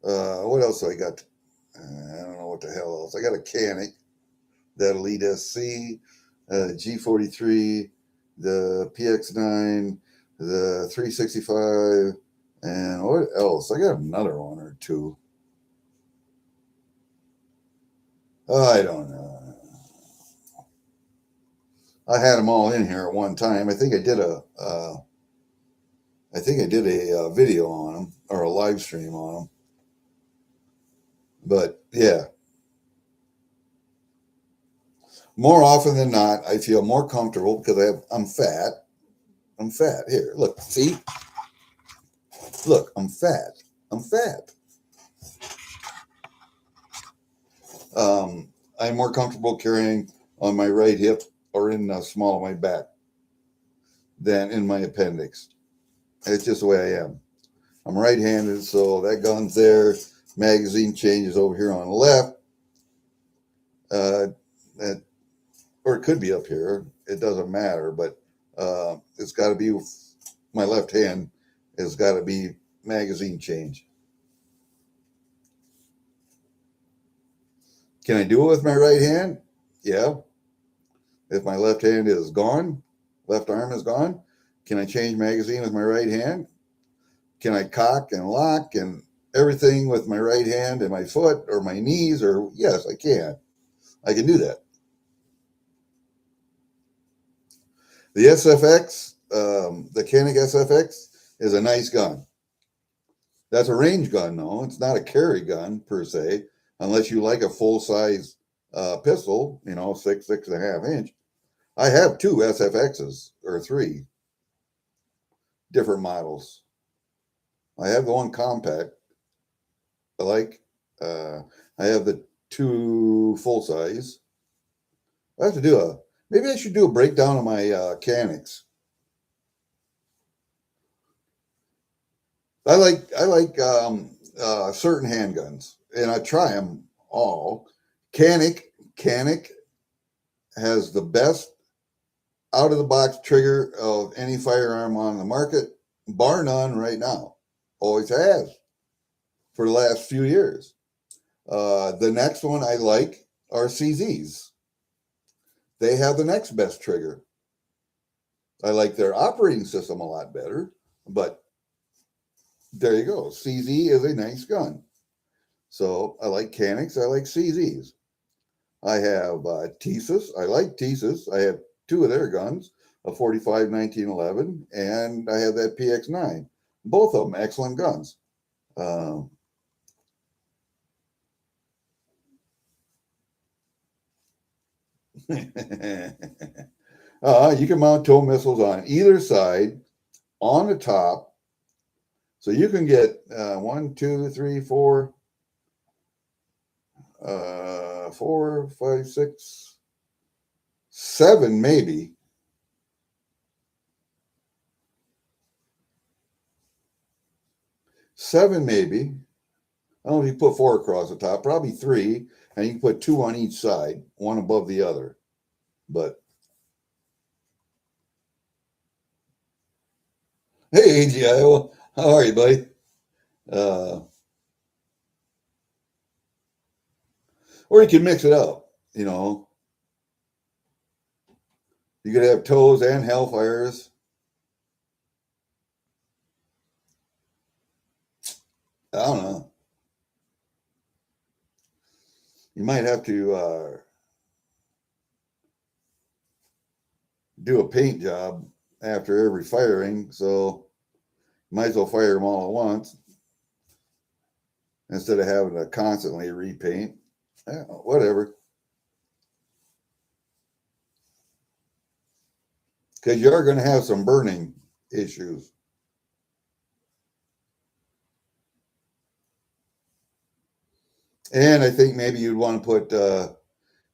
What else I got? I don't know what the hell else. I got a Canik, that Elite SC, G43, the PX9, the 365, and what else? I got another one or two. I don't know. I had them all in here at one time. I think I did a video on them. or a live stream on them. But yeah, more often than not, I feel more comfortable because I'm fat. I'm fat. Here, look, see? Look, I'm fat. I'm fat. I'm more comfortable carrying on my right hip or in the small of my back than in my appendix. It's just the way I am. I'm right-handed, so that gun's there. Magazine changes over here on the left. That, or it could be up here. It doesn't matter, but it's got to be my left hand has got to be magazine change. Can I do it with my right hand? Yeah. If my left hand is gone, left arm is gone, can I change magazine with my right hand? Can I cock and lock and everything with my right hand and my foot or my knees? Or yes, I can. I can do that. The SFX, the Koenig SFX, is a nice gun. That's a range gun, though. It's not a carry gun per se, unless you like a full size pistol, 6.5 inch. I have two SFXs or three different models. I have the one compact. I like. I have the two full size. I have to do maybe I should do a breakdown of my Koenigs. I like certain handguns, and I try them all. Koenig has the best out of the box trigger of any firearm on the market, bar none right now. Always has for the last few years. The next one I like are CZs. They have the next best trigger. I like their operating system a lot better, but there you go. CZ is a nice gun. So I like Koenigs. I like CZs. I have Thesis. I like Thesis. I have two of their guns, a 45 1911, and I have that PX9. Both of them excellent guns. You can mount tow missiles on either side, on the top. So you can get 1, 2, 3, 4, 4, 5, 6, 7, maybe. 7, maybe. I don't know if you put 4 across the top, probably 3, and you can put 2 on each side, one above the other. But hey, AGI, how are you, buddy? Or you can mix it up, You could have toes and hellfires. I don't know. You might have to do a paint job after every firing, so might as well fire them all at once instead of having to constantly repaint. Whatever. Because you are going to have some burning issues. And I think maybe you'd want to put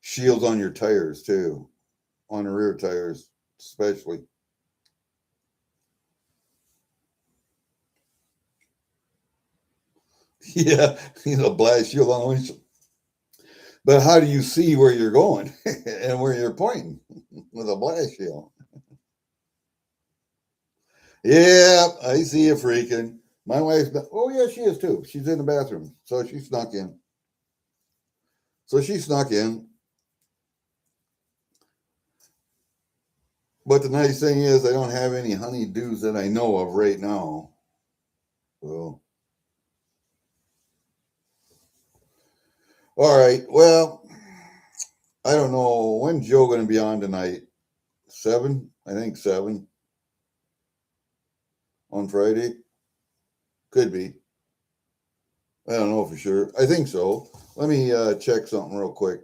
shields on your tires too, on the rear tires especially. Yeah, blast shield on the windshield. But how do you see where you're going and where you're pointing with a blast shield? Yeah, I see you freaking. My wife's, oh yeah, she is too. She's in the bathroom, so she snuck in. But the nice thing is, I don't have any honeydews that I know of right now. So, all right. Well, I don't know when's Joe going to be on tonight. 7, I think 7 on Friday. Could be. I don't know for sure. I think so. Let me check something real quick.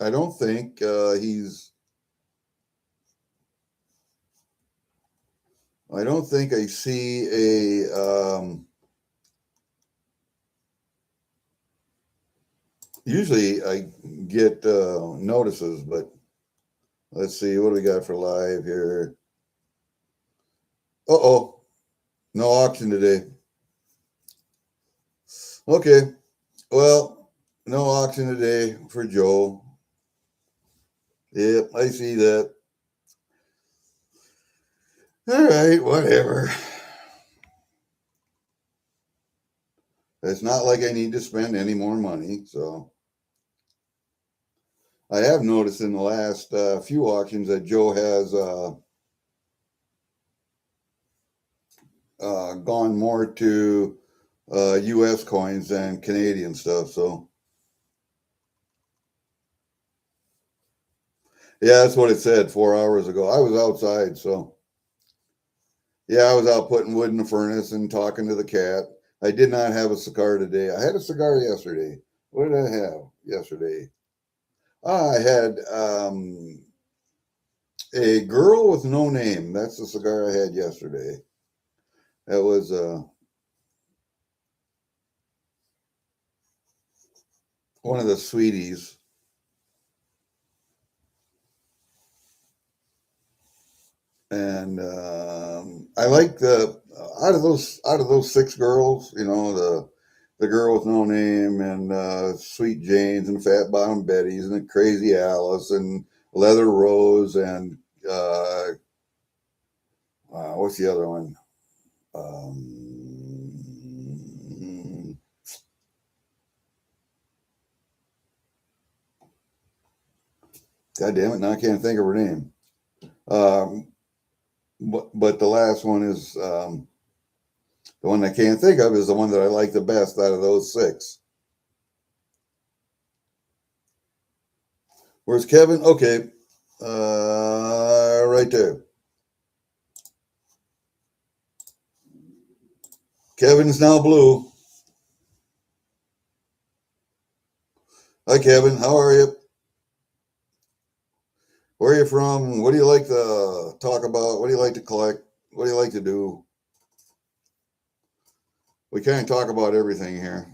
I don't think he's. I don't think I see a. Usually I get notices, but let's see. What do we got for live here? Uh-oh. No auction today. Okay. Well, no auction today for Joe. Yep, I see that. All right, whatever. It's not like I need to spend any more money, so. I have noticed in the last few auctions that Joe has gone more to U.S. coins than Canadian stuff. So, yeah, that's what it said 4 hours ago. I was outside, so yeah, I was out putting wood in the furnace and talking to the cat. I did not have a cigar today. I had a cigar yesterday. What did I have yesterday? I had a girl with no name. That's the cigar I had yesterday. That was one of the sweeties. And I like the out of those six girls, you know, the girl with no name and Sweet Janes and Fat Bottom Betties and the Crazy Alice and Leather Rose and uh, what's the other one? God damn it! Now I can't think of her name. Um, but the last one is the one I can't think of is the one that I like the best out of those six. Where's Kevin? Okay, right there. Kevin's now blue. Hi, Kevin. How are you? Where are you from? What do you like to talk about? What do you like to collect? What do you like to do? We can't talk about everything here.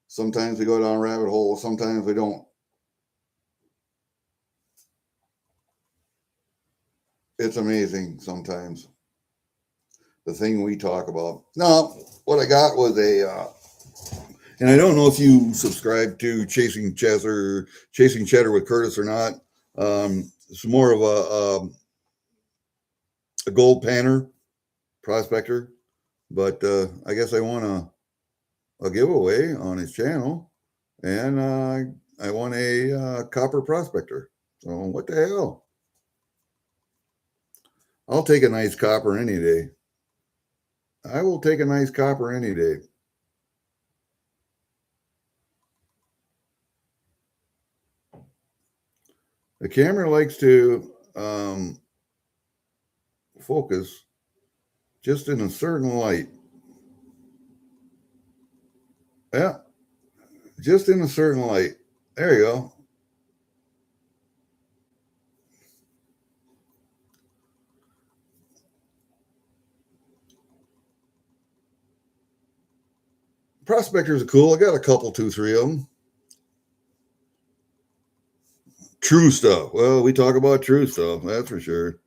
Sometimes we go down rabbit holes. Sometimes we don't. It's amazing sometimes the thing we talk about. No, what I got was and I don't know if you subscribe to Chasing Cheddar with Curtis or not. It's more of a gold panner prospector, but I guess I won a giveaway on his channel, and I won a copper prospector. So what the hell? I'll take a nice copper any day. I will take a nice copper any day. The camera likes to focus just in a certain light. Yeah, just in a certain light. There you go. Prospectors are cool. I got a couple, two, three of them. True stuff. Well, we talk about true stuff, that's for sure.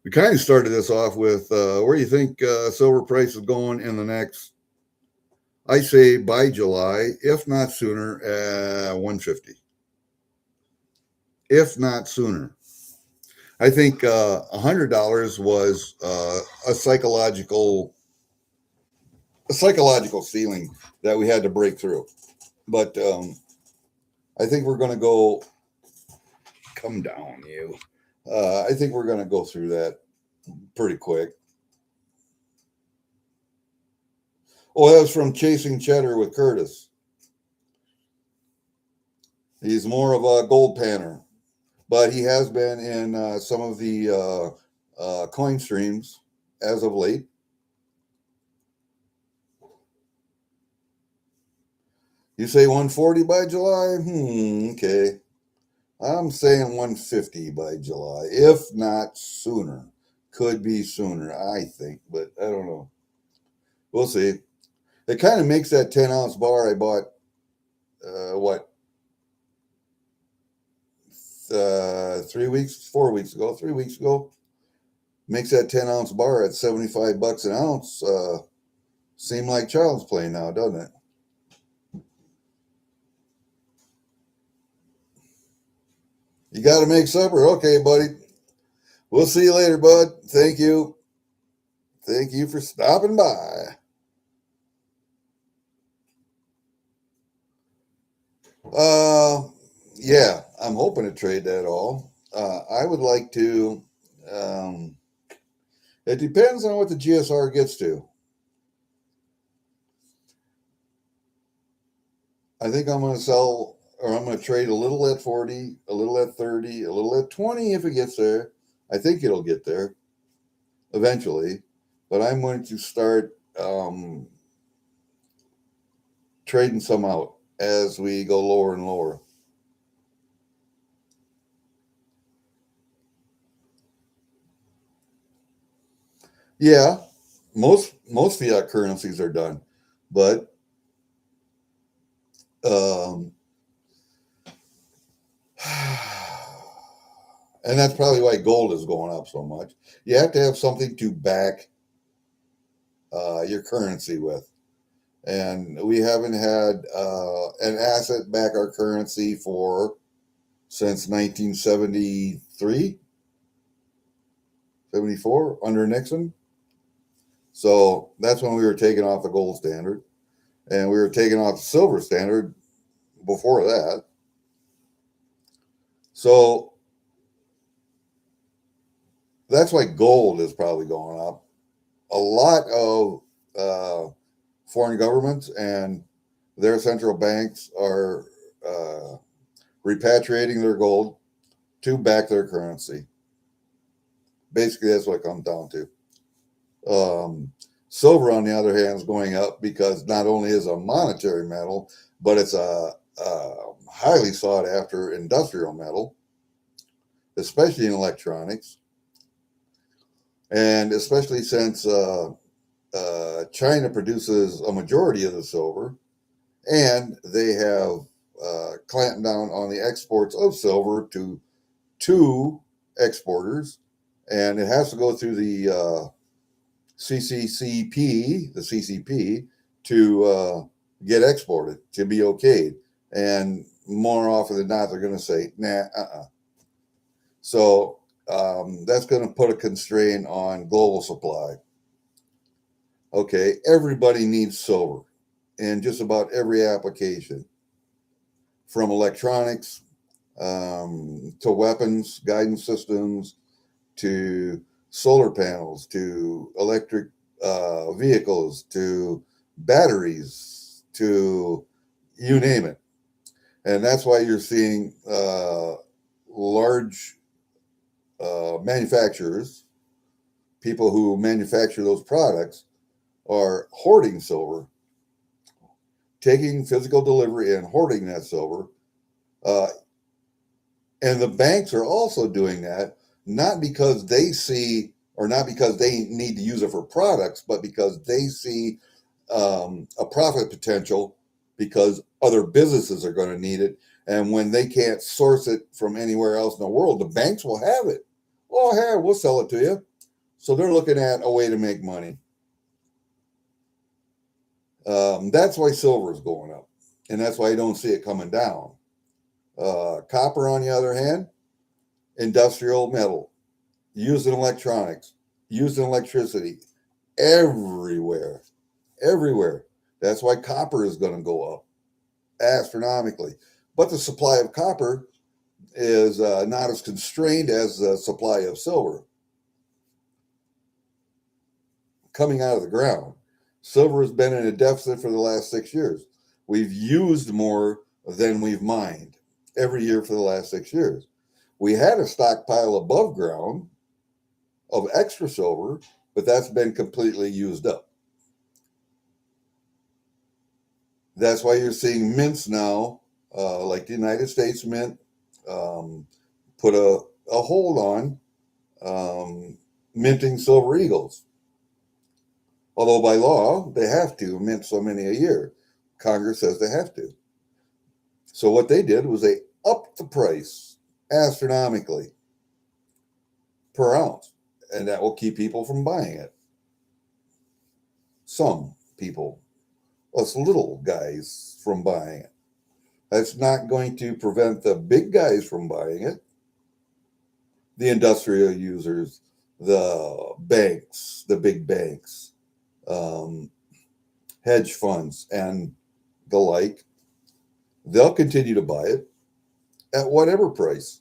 We kind of started this off with where do you think silver price is going in the next, I say by July, if not sooner, 150. If not sooner. I think $100 was a psychological ceiling that we had to break through. But I think we're going to go. Come down, you. I think we're going to go through that pretty quick. Oh, that was from Chasing Cheddar with Curtis. He's more of a gold panner, but he has been in some of the coin streams as of late. You say 140 by July? Okay. I'm saying 150 by July, if not sooner. Could be sooner, I think, but I don't know. We'll see. It kind of makes that 10-ounce bar I bought, what, 3 weeks ago. Makes that 10-ounce bar at $75 an ounce seem like child's play now, doesn't it? You got to make supper. Okay, buddy. We'll see you later, bud. Thank you. Thank you for stopping by. Uh, yeah, I'm hoping to trade that all. I would like to. Um, it depends on what the GSR gets to. I think I'm going to sell, or I'm going to trade a little at 40, a little at 30, a little at 20 if it gets there. I think it'll get there eventually, but I'm going to start trading some out as we go lower and lower. Yeah, most fiat currencies are done, but um, and that's probably why gold is going up so much. You have to have something to back your currency with, and we haven't had an asset back our currency for since 1973, 74 under Nixon. So that's when we were taking off the gold standard, and we were taking off the silver standard before that. So that's why gold is probably going up. A lot of foreign governments and their central banks are repatriating their gold to back their currency. Basically, that's what it comes down to. Silver, on the other hand, is going up because not only is a monetary metal, but it's a highly sought after industrial metal, especially in electronics. And especially since China produces a majority of the silver, and they have clamped down on the exports of silver to exporters, and it has to go through the CCP, to get exported, to be okayed. And more often than not, they're going to say, nah, So that's going to put a constraint on global supply. Okay, everybody needs silver in just about every application, from electronics to weapons, guidance systems, to solar panels, to electric vehicles, to batteries, to you name it. And that's why you're seeing large manufacturers, people who manufacture those products, are hoarding silver, taking physical delivery and hoarding that silver. And the banks are also doing that, not because they see, or not because they need to use it for products, but because they see a profit potential, because other businesses are going to need it. And when they can't source it from anywhere else in the world, the banks will have it. Oh, hey, we'll sell it to you. So they're looking at a way to make money. That's why silver is going up. And that's why you don't see it coming down. Copper, on the other hand, industrial metal, used in electronics, used in electricity, everywhere. Everywhere. That's why copper is going to go up astronomically. But the supply of copper is not as constrained as the supply of silver coming out of the ground. Silver has been in a deficit for the last 6 years. We've used more than we've mined every year for the last 6 years. We had a stockpile above ground of extra silver, but that's been completely used up. That's why you're seeing mints now, like the United States Mint, put a hold on minting silver eagles. Although by law, they have to mint so many a year. Congress says they have to. So what they did was they upped the price astronomically per ounce, and that will keep people from buying it. Some people, us little guys, from buying it. That's not going to prevent the big guys from buying it. The industrial users, the banks, the big banks, um, hedge funds, and the like, they'll continue to buy it at whatever price.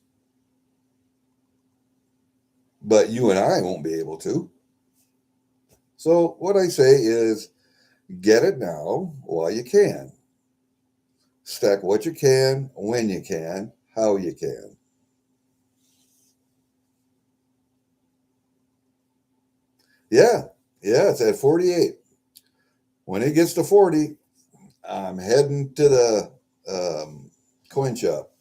But you and I won't be able to. So, what I say is get it now while you can. Stack what you can, when you can, how you can. Yeah, yeah, it's at 48. When it gets to 40, I'm heading to the coin shop.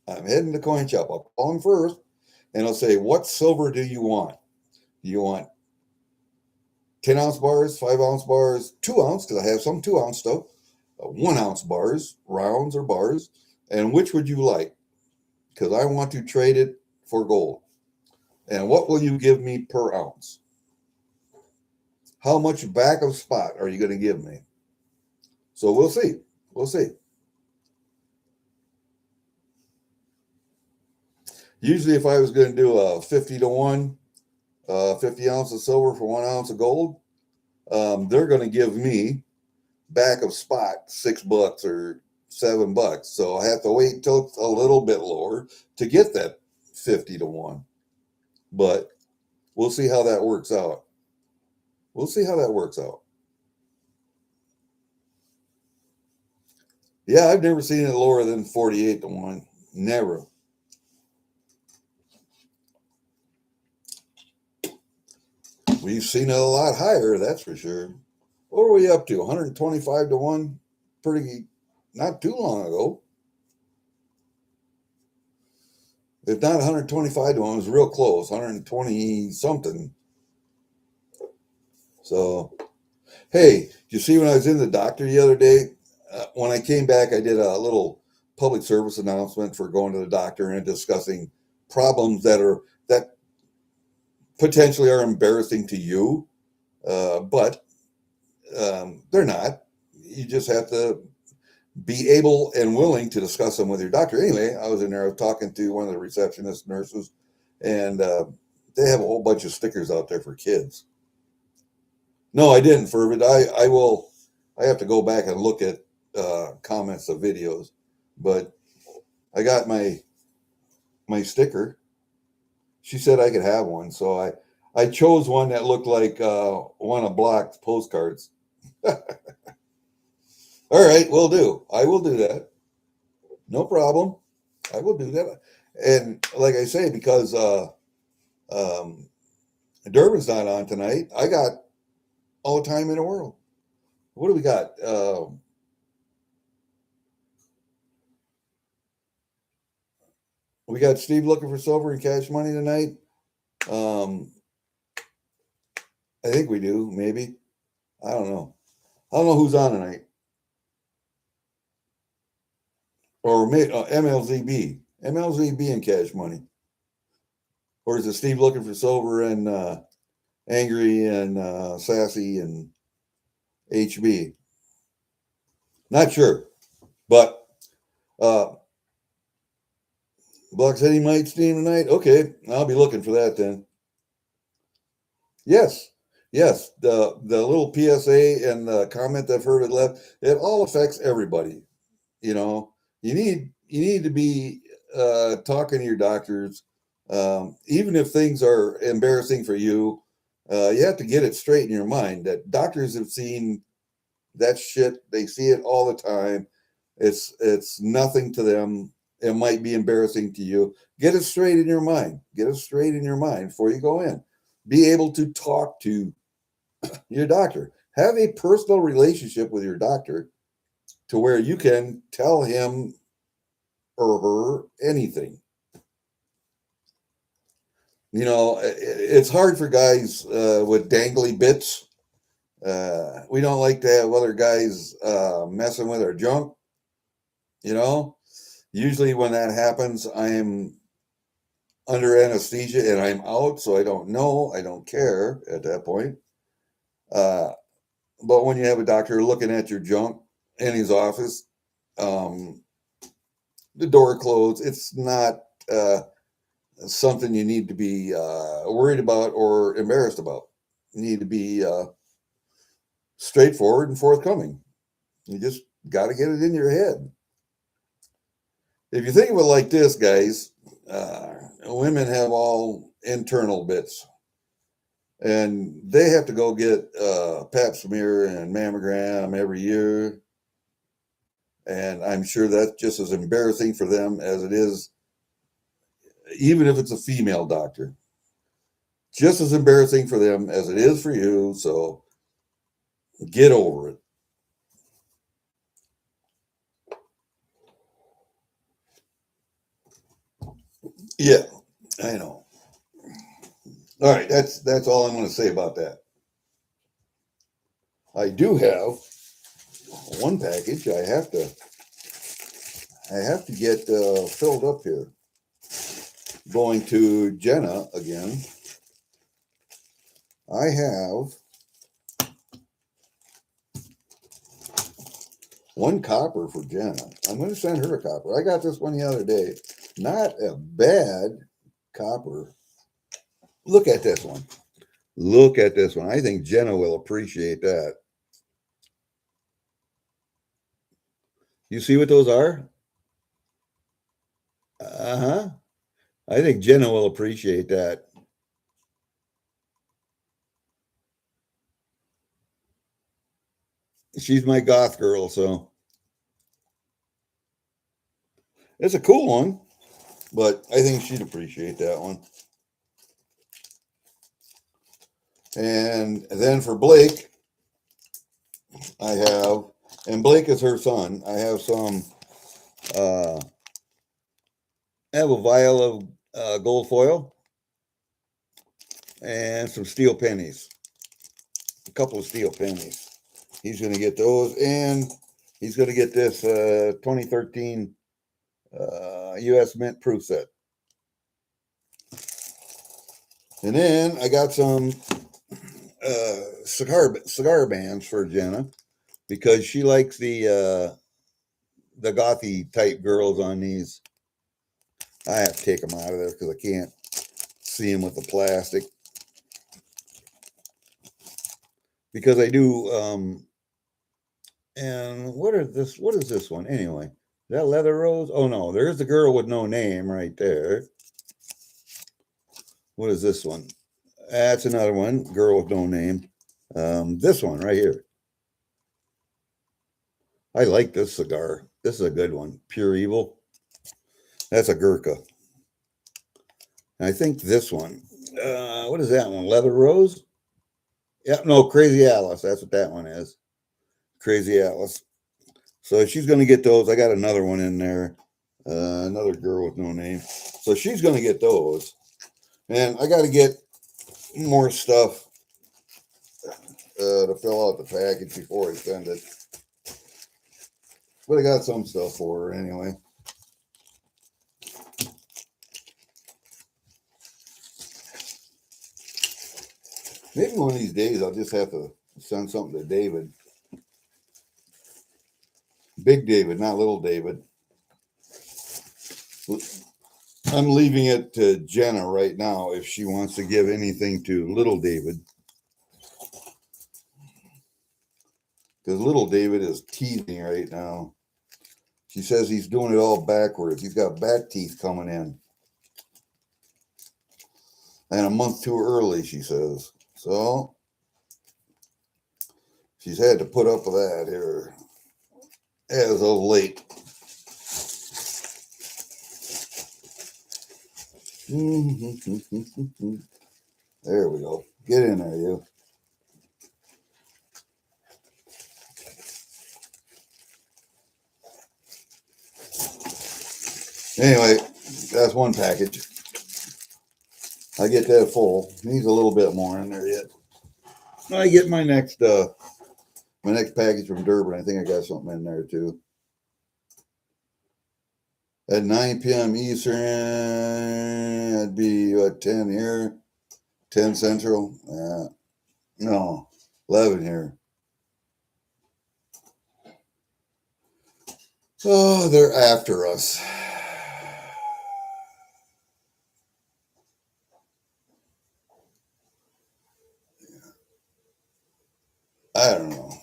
I'm heading to coin shop. I'll call him first and I'll say, what silver do you want? Do you want 10-ounce bars, 5-ounce bars, 2-ounce, because I have some 2-ounce stuff, 1-ounce bars, rounds or bars, and which would you like? Because I want to trade it for gold. And what will you give me per ounce? How much back of spot are you going to give me? So we'll see. We'll see. Usually, if I was going to do a 50 to 1, 50 ounces of silver for 1 ounce of gold, they're going to give me back of spot $6 or $7. So I have to wait until it's a little bit lower to get that 50 to 1. But we'll see how that works out. We'll see how that works out. Yeah, I've never seen it lower than 48 to 1. Never. We've seen it a lot higher, that's for sure. What were we up to? 125 to 1? Pretty, not too long ago. If not 125 to 1, it was real close, 120 something. So, hey, you see when I was in the doctor the other day, when I came back, I did a little public service announcement for going to the doctor and discussing problems that potentially are embarrassing to you, but they're not. You just have to be able and willing to discuss them with your doctor. Anyway, I was in there talking to one of the receptionist nurses, and they have a whole bunch of stickers out there for kids. No, I didn't, Fervid. I will. I have to go back and look at comments of videos, but I got my sticker. She said I could have one, so I chose one that looked like one of Block's postcards. All right, will do. I will do that. No problem. I will do that. And like I say, because um, Durbin's not on tonight, I got all the time in the world. What do we got? We got Steve looking for silver and cash money tonight. Um, I think we do, maybe. I don't know. I don't know who's on tonight. Or MLZB. MLZB and cash money. Or is it Steve looking for silver and angry and sassy and HB? Not sure. But Block said he might stream tonight. Okay, I'll be looking for that then. Yes, yes. The little PSA and the comment that Herbert left, it all affects everybody. You know, you need to be talking to your doctors, even if things are embarrassing for you. You have to get it straight in your mind that doctors have seen that shit. They see it all the time. It's nothing to them. It might be embarrassing to you. Get it straight in your mind. Get it straight in your mind before you go in. Be able to talk to Your doctor. Have a personal relationship with your doctor to where you can tell him or her anything. You know, it's hard for guys with dangly bits. We don't like to have other guys messing with our junk. You know, usually when that happens, I'm under anesthesia and I'm out, so I don't know. I don't care at that point. Uh, but when you have a doctor looking at your junk in his office, um, the door closed. It's not something you need to be worried about or embarrassed about. You need to be straightforward and forthcoming. You just got to get it in your head. If you think of it like this, guys, women have all internal bits, and they have to go get pap smear and mammogram every year. And I'm sure that's just as embarrassing for them as it is, even if it's a female doctor. Just as embarrassing for them as it is for you. So get over it. Yeah, I know. All right, that's all I'm going to say about that. I do have one package I have to get filled up here. Going to Jenna again. I have one copper for Jenna. I'm going to send her a copper. I got this one the other day. Not a bad copper. Look at this one. Look at this one. I think Jenna will appreciate that. You see what those are? Uh-huh. I think Jenna will appreciate that. She's my goth girl, so it's a cool one, but I think she'd appreciate that one. And then for Blake, I have, and Blake is her son. I have I have a vial of gold foil and some steel pennies, a couple of steel pennies. He's going to get those, and he's going to get this 2013 U.S. Mint proof set. And then I got some cigar bands for Jenna because she likes the gothy type girls on these. I have to take them out of there because I can't see them with the plastic. Because I do. And what is this one anyway? Is that Leather Rose? Oh no, there's the girl with no name right there. What is this one? That's another one, girl with no name. This one right here. I like this cigar. This is a good one. Pure Evil. That's a Gurkha. And I think this one. What is that one? Leather Rose? Yeah, no, Crazy Alice. That's what that one is. Crazy Alice. So she's going to get those. I got another one in there. Another girl with no name. So she's going to get those. And I got to get more stuff to fill out the package before I send it. But I got some stuff for her anyway. Maybe one of these days I'll just have to send something to David. Big David, not little David. I'm leaving it to Jenna right now if she wants to give anything to little David. Because little David is teething right now. She says he's doing it all backwards. He's got back teeth coming in. And a month too early, she says. So she's had to put up with that here as of late. There we go. Get in there, you. Anyway, that's one package. I get that full. Needs a little bit more in there yet. I get my next package from Durban. I think I got something in there too. At 9 p.m. Eastern, it'd be 10 here, 10 Central. No, 11 here. Oh, they're after us. I don't know.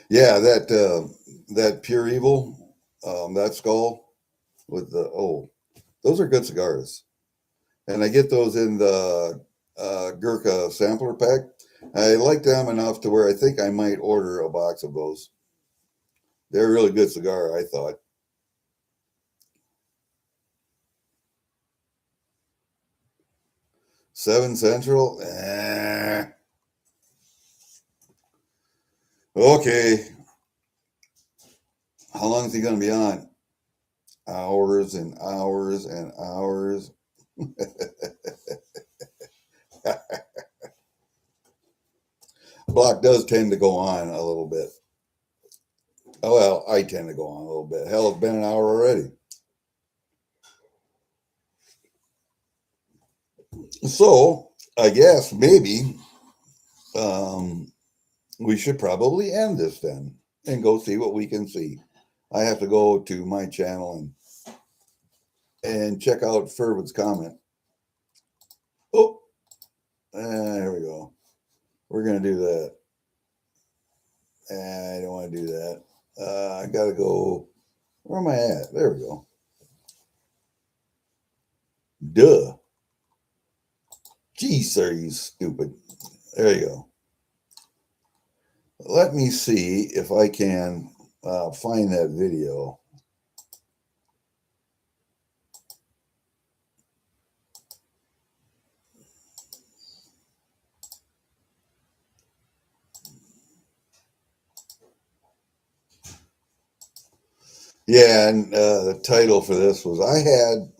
Yeah, that pure evil, that skull with those are good cigars, and I get those in the Gurkha sampler pack. I like them enough to where I think I might order a box of those. They're a really good cigar, I thought. 7 Central. Okay. How long is he going to be on? Hours and hours and hours. Block does tend to go on a little bit. Oh, well, I tend to go on a little bit. Hell, it's been an hour already. So, I guess maybe we should probably end this then and go see what we can see. I have to go to my channel and check out Fervid's comment. Oh, there we go. We're going to do that. I don't want to do that. I got to go. Where am I at? There we go. Duh. Geez, are you stupid? There you go. Let me see if I can find that video. Yeah, and the title for this was I had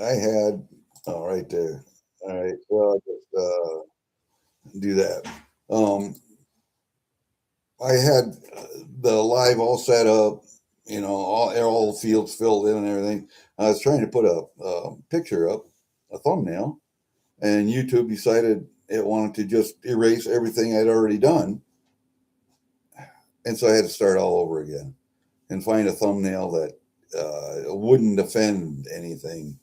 I had right there. All right, well, I'll just do that. I had the live all set up, all the fields filled in and everything. I was trying to put a picture up, a thumbnail, and YouTube decided it wanted to just erase everything I'd already done. And so I had to start all over again and find a thumbnail that wouldn't offend anything.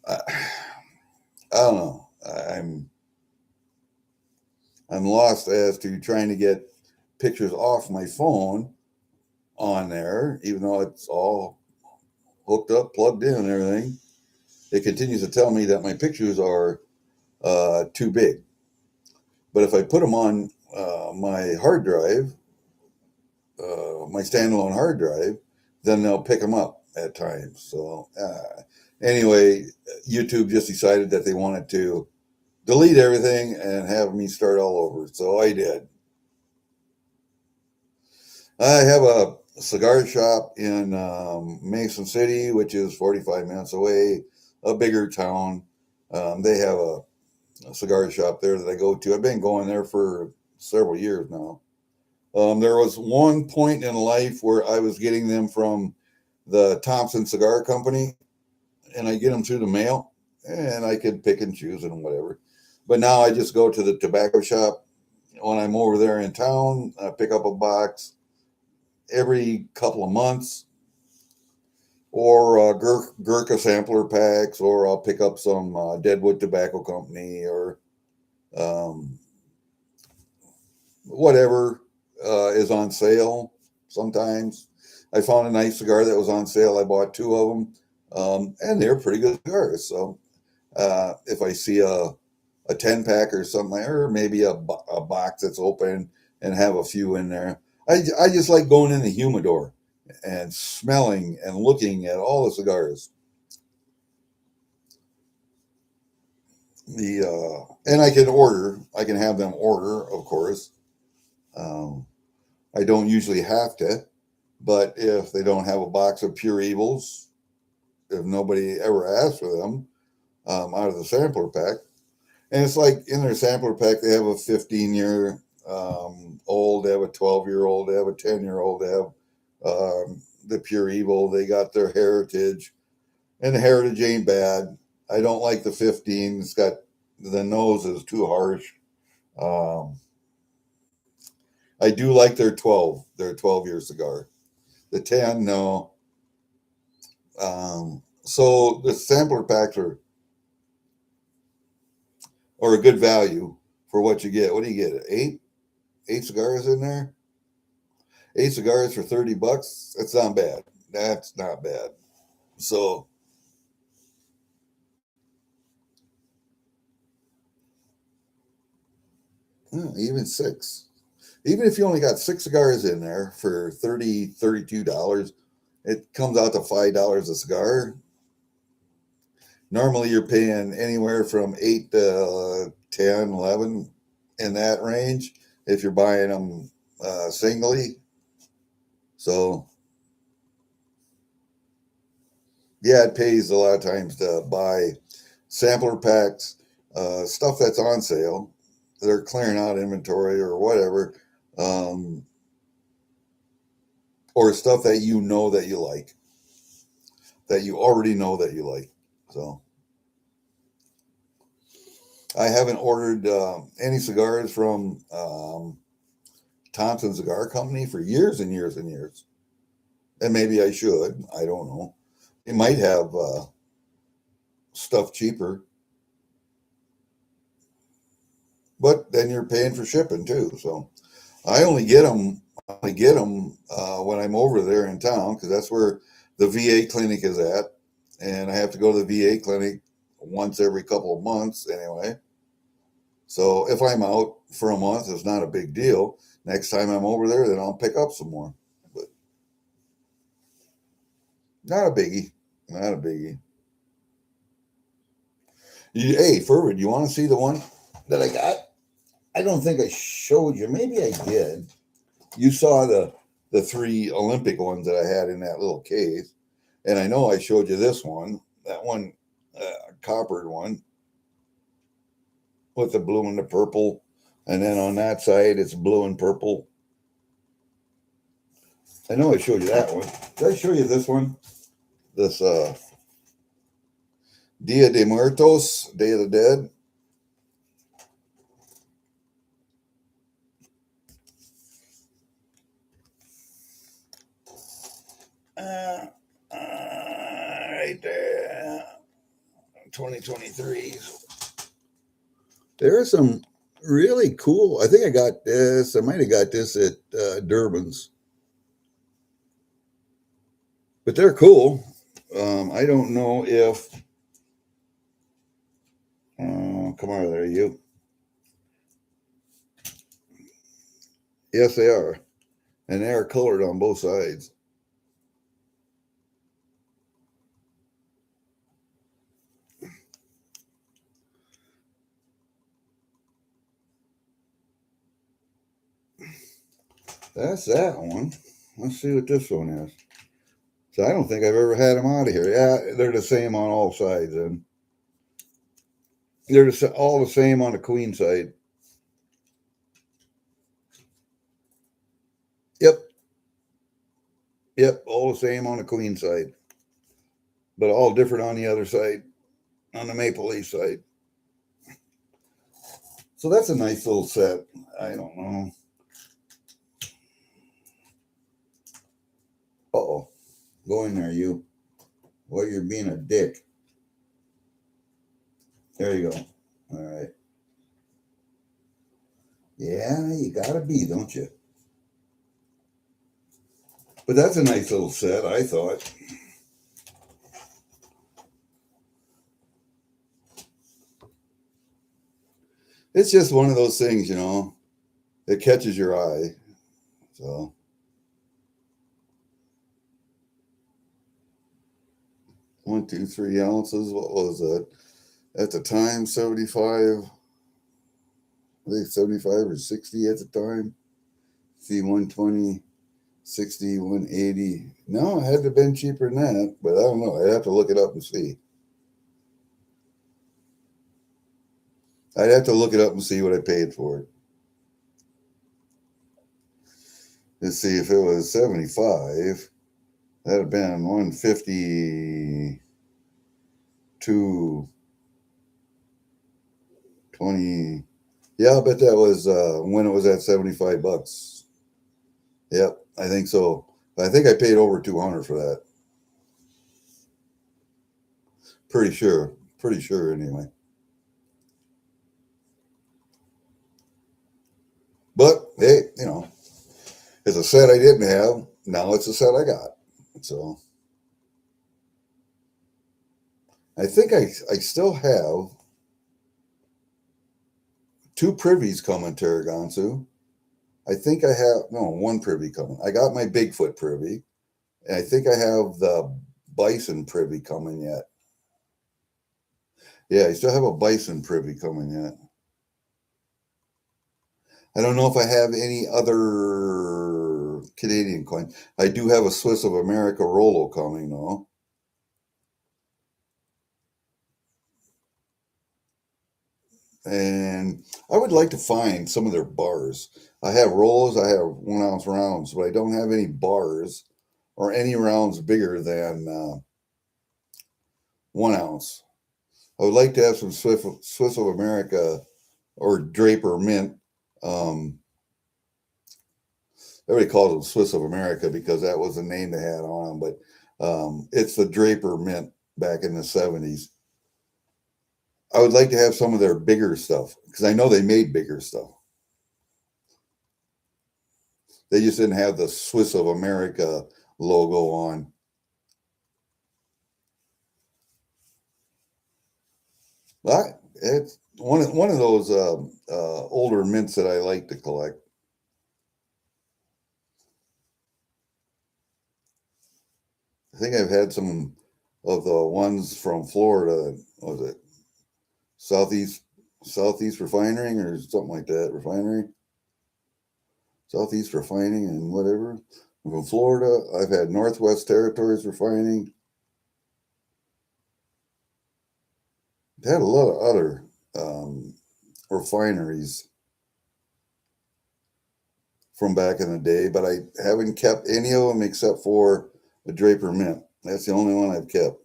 I don't know. I'm lost as to trying to get pictures off my phone on there, even though it's all hooked up, plugged in, and everything. It continues to tell me that my pictures are too big. But if I put them on my hard drive, my standalone hard drive, then they'll pick them up at times. So anyway, YouTube just decided that they wanted to delete everything and have me start all over. So I did. I have a cigar shop in Mason City, which is 45 minutes away, a bigger town. They have a cigar shop there that I go to. I've been going there for several years now. There was one point in life where I was getting them from the Thompson Cigar Company, and I get them through the mail, and I could pick and choose and whatever. But now I just go to the tobacco shop when I'm over there in town. I pick up a box every couple of months, or Gurkha sampler packs, or I'll pick up some Deadwood Tobacco Company, or whatever is on sale. Sometimes I found a nice cigar that was on sale. I bought 2 of them, and they're pretty good cigars. So if I see a 10-pack or something, or maybe a box that's open and have a few in there, I just like going in the humidor and smelling and looking at all the cigars. and I can have them order, of course. Um, I don't usually have to, but if they don't have a box of Pure Evils, if nobody ever asks for them, out of the sampler pack, and it's like in their sampler pack, they have a 15-year old, they have a 12-year-old, they have a 10-year-old, they have the Pure Evil, they got their Heritage, and the Heritage ain't bad. I don't like the 15. It's got the nose is too harsh. Um, I do like their 12-year cigar. The 10, no. So the sampler packs are a good value for what you get. What do you get? Eight cigars in there? 8 cigars for $30. That's not bad. That's not bad. So even six. Even if you only got 6 cigars in there for $32, it comes out to $5 a cigar. Normally you're paying anywhere from 8 to 10, 11 in that range if you're buying them singly. So yeah, it pays a lot of times to buy sampler packs, stuff that's on sale. They're clearing out inventory or whatever, um, or stuff that you know that you like, that you already know that you like. So I haven't ordered any cigars from Thompson Cigar Company for years and years and years. And maybe I should. I don't know. It might have stuff cheaper, but then you're paying for shipping too. So I only get them. I only get them when I'm over there in town because that's where the VA clinic is at, and I have to go to the VA clinic once every couple of months anyway. So if I'm out for a month, it's not a big deal. Next time I'm over there, then I'll pick up some more. But not a biggie. Not a biggie. Hey, Furwood, you want to see the one that I got? I don't think I showed you. Maybe I did. You saw the three Olympic ones that I had in that little case, and I know I showed you this one, that one, coppered one with the blue and the purple, and then on that side it's blue and purple. I know I showed you that one. Did I show you this one? This Dia de Muertos, Day of the Dead. Right there, 2023. There are some really cool. I think I got this. I might have got this at Durbin's, but they're cool. I don't know if. Come on, there, you. Yes, they are, and they are colored on both sides. That's that one. Let's see what this one is. So I don't think I've ever had them out of here. Yeah, they're the same on all sides, and they're all the same on the queen side. Yep, yep, all the same on the queen side, but all different on the other side, on the maple leaf side. So that's a nice little set. I don't know. Uh-oh. Go in there, you. Well, you're being a dick. There you go. All right. Yeah, you gotta be, don't you? But that's a nice little set, I thought. It's just one of those things, that catches your eye. So 1, 2, 3 ounces. What was that? At the time, 75, I think 75 or 60 at the time. See, 120, 60, 180. No, it had to have been cheaper than that, but I don't know. I'd have to look it up and see. I'd have to look it up and see what I paid for it. Let's see, if it was 75, that'd have been 150 to 20. Yeah, I'll bet that was when it was at 75 bucks. Yep, I think so. I think I paid over 200 for that. Pretty sure. Pretty sure anyway. But hey, it's a set I didn't have. Now it's a set I got. So I think I still have two privies coming, Tarragonsu. I think I have, no, one privy coming. I got my Bigfoot privy, and I think I have the bison privy coming yet. Yeah, I still have a bison privy coming yet. I don't know if I have any other Canadian coin. I do have a Swiss of America Rolo coming though. And I would like to find some of their bars. I have Rolos, I have 1 ounce rounds, but I don't have any bars or any rounds bigger than 1 ounce. I would like to have some Swiss of America or Draper Mint. Everybody calls them Swiss of America because that was the name they had on them, but it's the Draper Mint back in the 70s. I would like to have some of their bigger stuff because I know they made bigger stuff. They just didn't have the Swiss of America logo on. But it's one of those older mints that I like to collect. I think I've had some of the ones from Florida. What was it Southeast Refining or something like that? Refinery, Southeast Refining, and whatever. I'm from Florida. I've had Northwest Territories Refining. I've had a lot of other refineries from back in the day, but I haven't kept any of them except for the Draper Mint. That's the only one I've kept.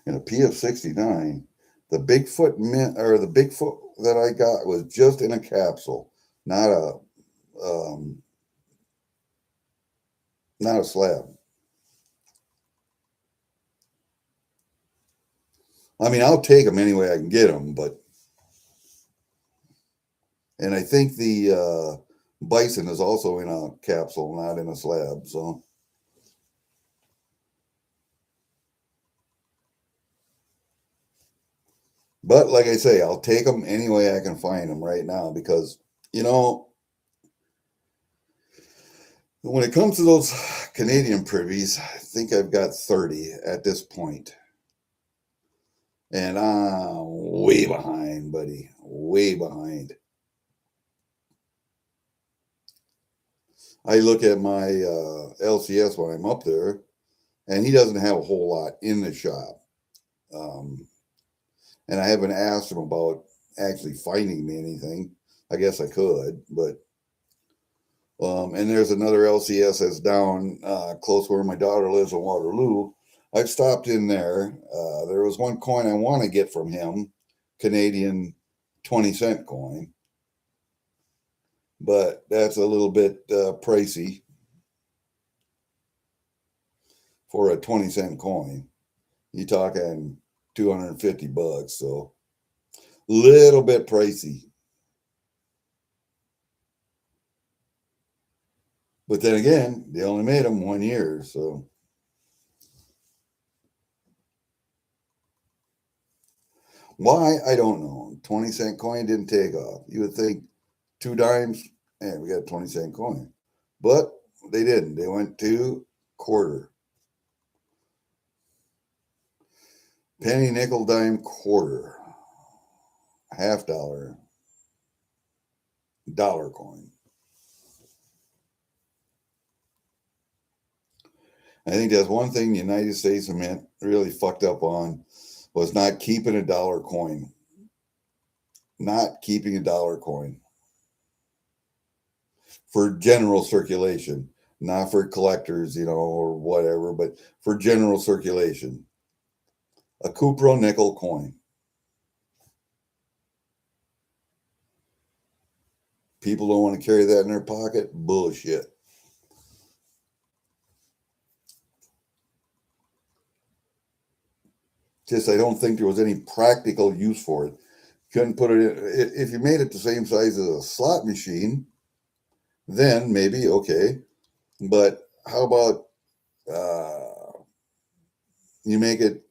And a PF69, the Bigfoot mint or the Bigfoot that I got was just in a capsule, not a um, not a slab. I mean, I'll take them any way I can get them, but and I think the bison is also in a capsule, not in a slab. So, but like I say, I'll take them any way I can find them right now because you know when it comes to those Canadian privies, I think I've got 30 at this point. And I'm way behind, buddy. Way behind. I look at my LCS when I'm up there, and he doesn't have a whole lot in the shop. Um, and I haven't asked him about actually finding me anything. I guess I could, but and there's another LCS that's down close where my daughter lives in Waterloo. I've stopped in there. There was one coin I want to get from him, Canadian 20-cent coin, but that's a little bit pricey for a 20-cent coin. You're talking 250 bucks, so little bit pricey. But then again, they only made them 1 year, so why I don't know. 20-cent coin didn't take off. You would think 2 dimes, and we got a 20-cent coin, but they didn't. They went to quarter. penny, nickel, dime, quarter, $50, dollar coin. I think that's one thing the United States Mint really fucked up on, was not keeping a dollar coin. Not keeping a dollar coin for general circulation, not for collectors, or whatever, but for general circulation. A cupro nickel coin. People don't want to carry that in their pocket. Bullshit. Just, I don't think there was any practical use for it. Couldn't put it in. If you made it the same size as a slot machine, then maybe okay. But how about you make it,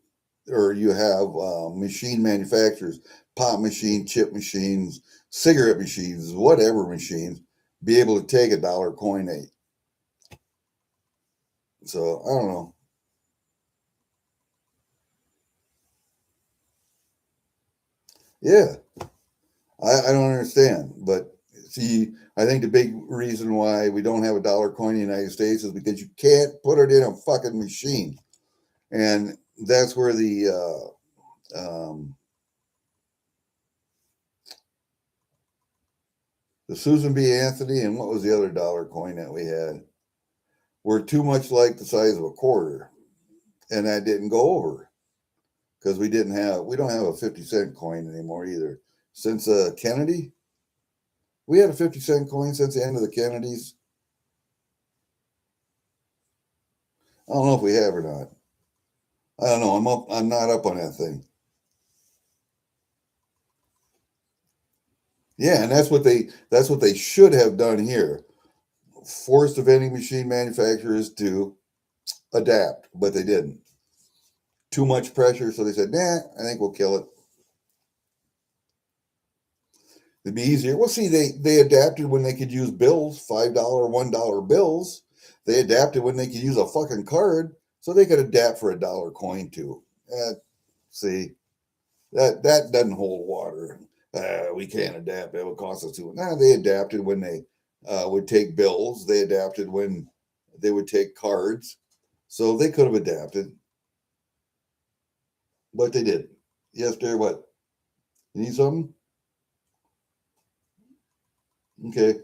or you have machine manufacturers, pop machine, chip machines, cigarette machines, whatever machines, be able to take a dollar coin. So I don't know. Yeah, I don't understand. But see, I think the big reason why we don't have a dollar coin in the United States is because you can't put it in a fucking machine. And that's where the Susan B. Anthony and what was the other dollar coin that we had were too much like the size of a quarter. And that didn't go over because we don't have a 50-cent coin anymore either. Since Kennedy, we had a 50-cent coin since the end of the Kennedys. I don't know if we have or not. I don't know. I'm not up on that thing. Yeah, and that's what they should have done here. Forced the vending machine manufacturers to adapt, but they didn't. Too much pressure, so they said, "Nah, I think we'll kill it." It'd be easier. Well, see, they adapted when they could use bills, $5, $1 bills. They adapted when they could use a fucking card, so they could adapt for a dollar coin too. See, that doesn't hold water. We can't adapt. It would cost us too much. Nah, they adapted when they would take bills. They adapted when they would take cards. So they could have adapted, but they didn't. Yes, dear. What? You need something? Okay.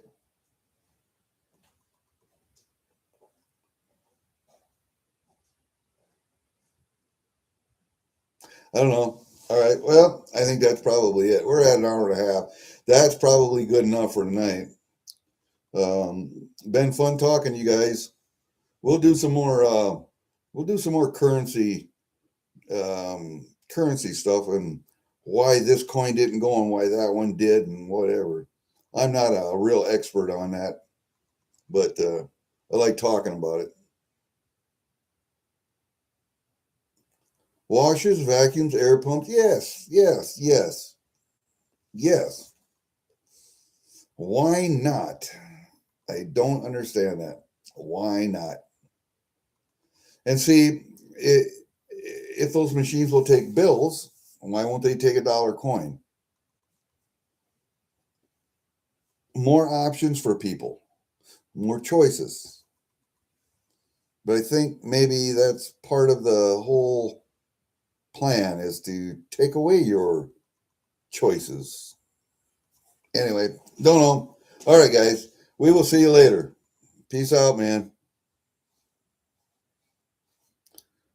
I don't know. All right. Well, I think that's probably it. We're at an hour and a half. That's probably good enough for tonight. Been fun talking to you guys. We'll do some more. We'll do some more currency stuff and why this coin didn't go and why that one did and whatever. I'm not a real expert on that, but I like talking about it. Washers, vacuums, air pumps. Yes, yes, yes, yes. Why not? I don't understand that. Why not? And see, if those machines will take bills, why won't they take a dollar coin? More options for people, more choices. But I think maybe that's part of the whole plan is to take away your choices. Anyway, don't know. All right, guys. We will see you later. Peace out, man.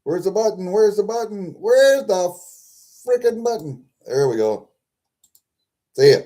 Where's the button? Where's the button? Where's the freaking button? There we go. See ya.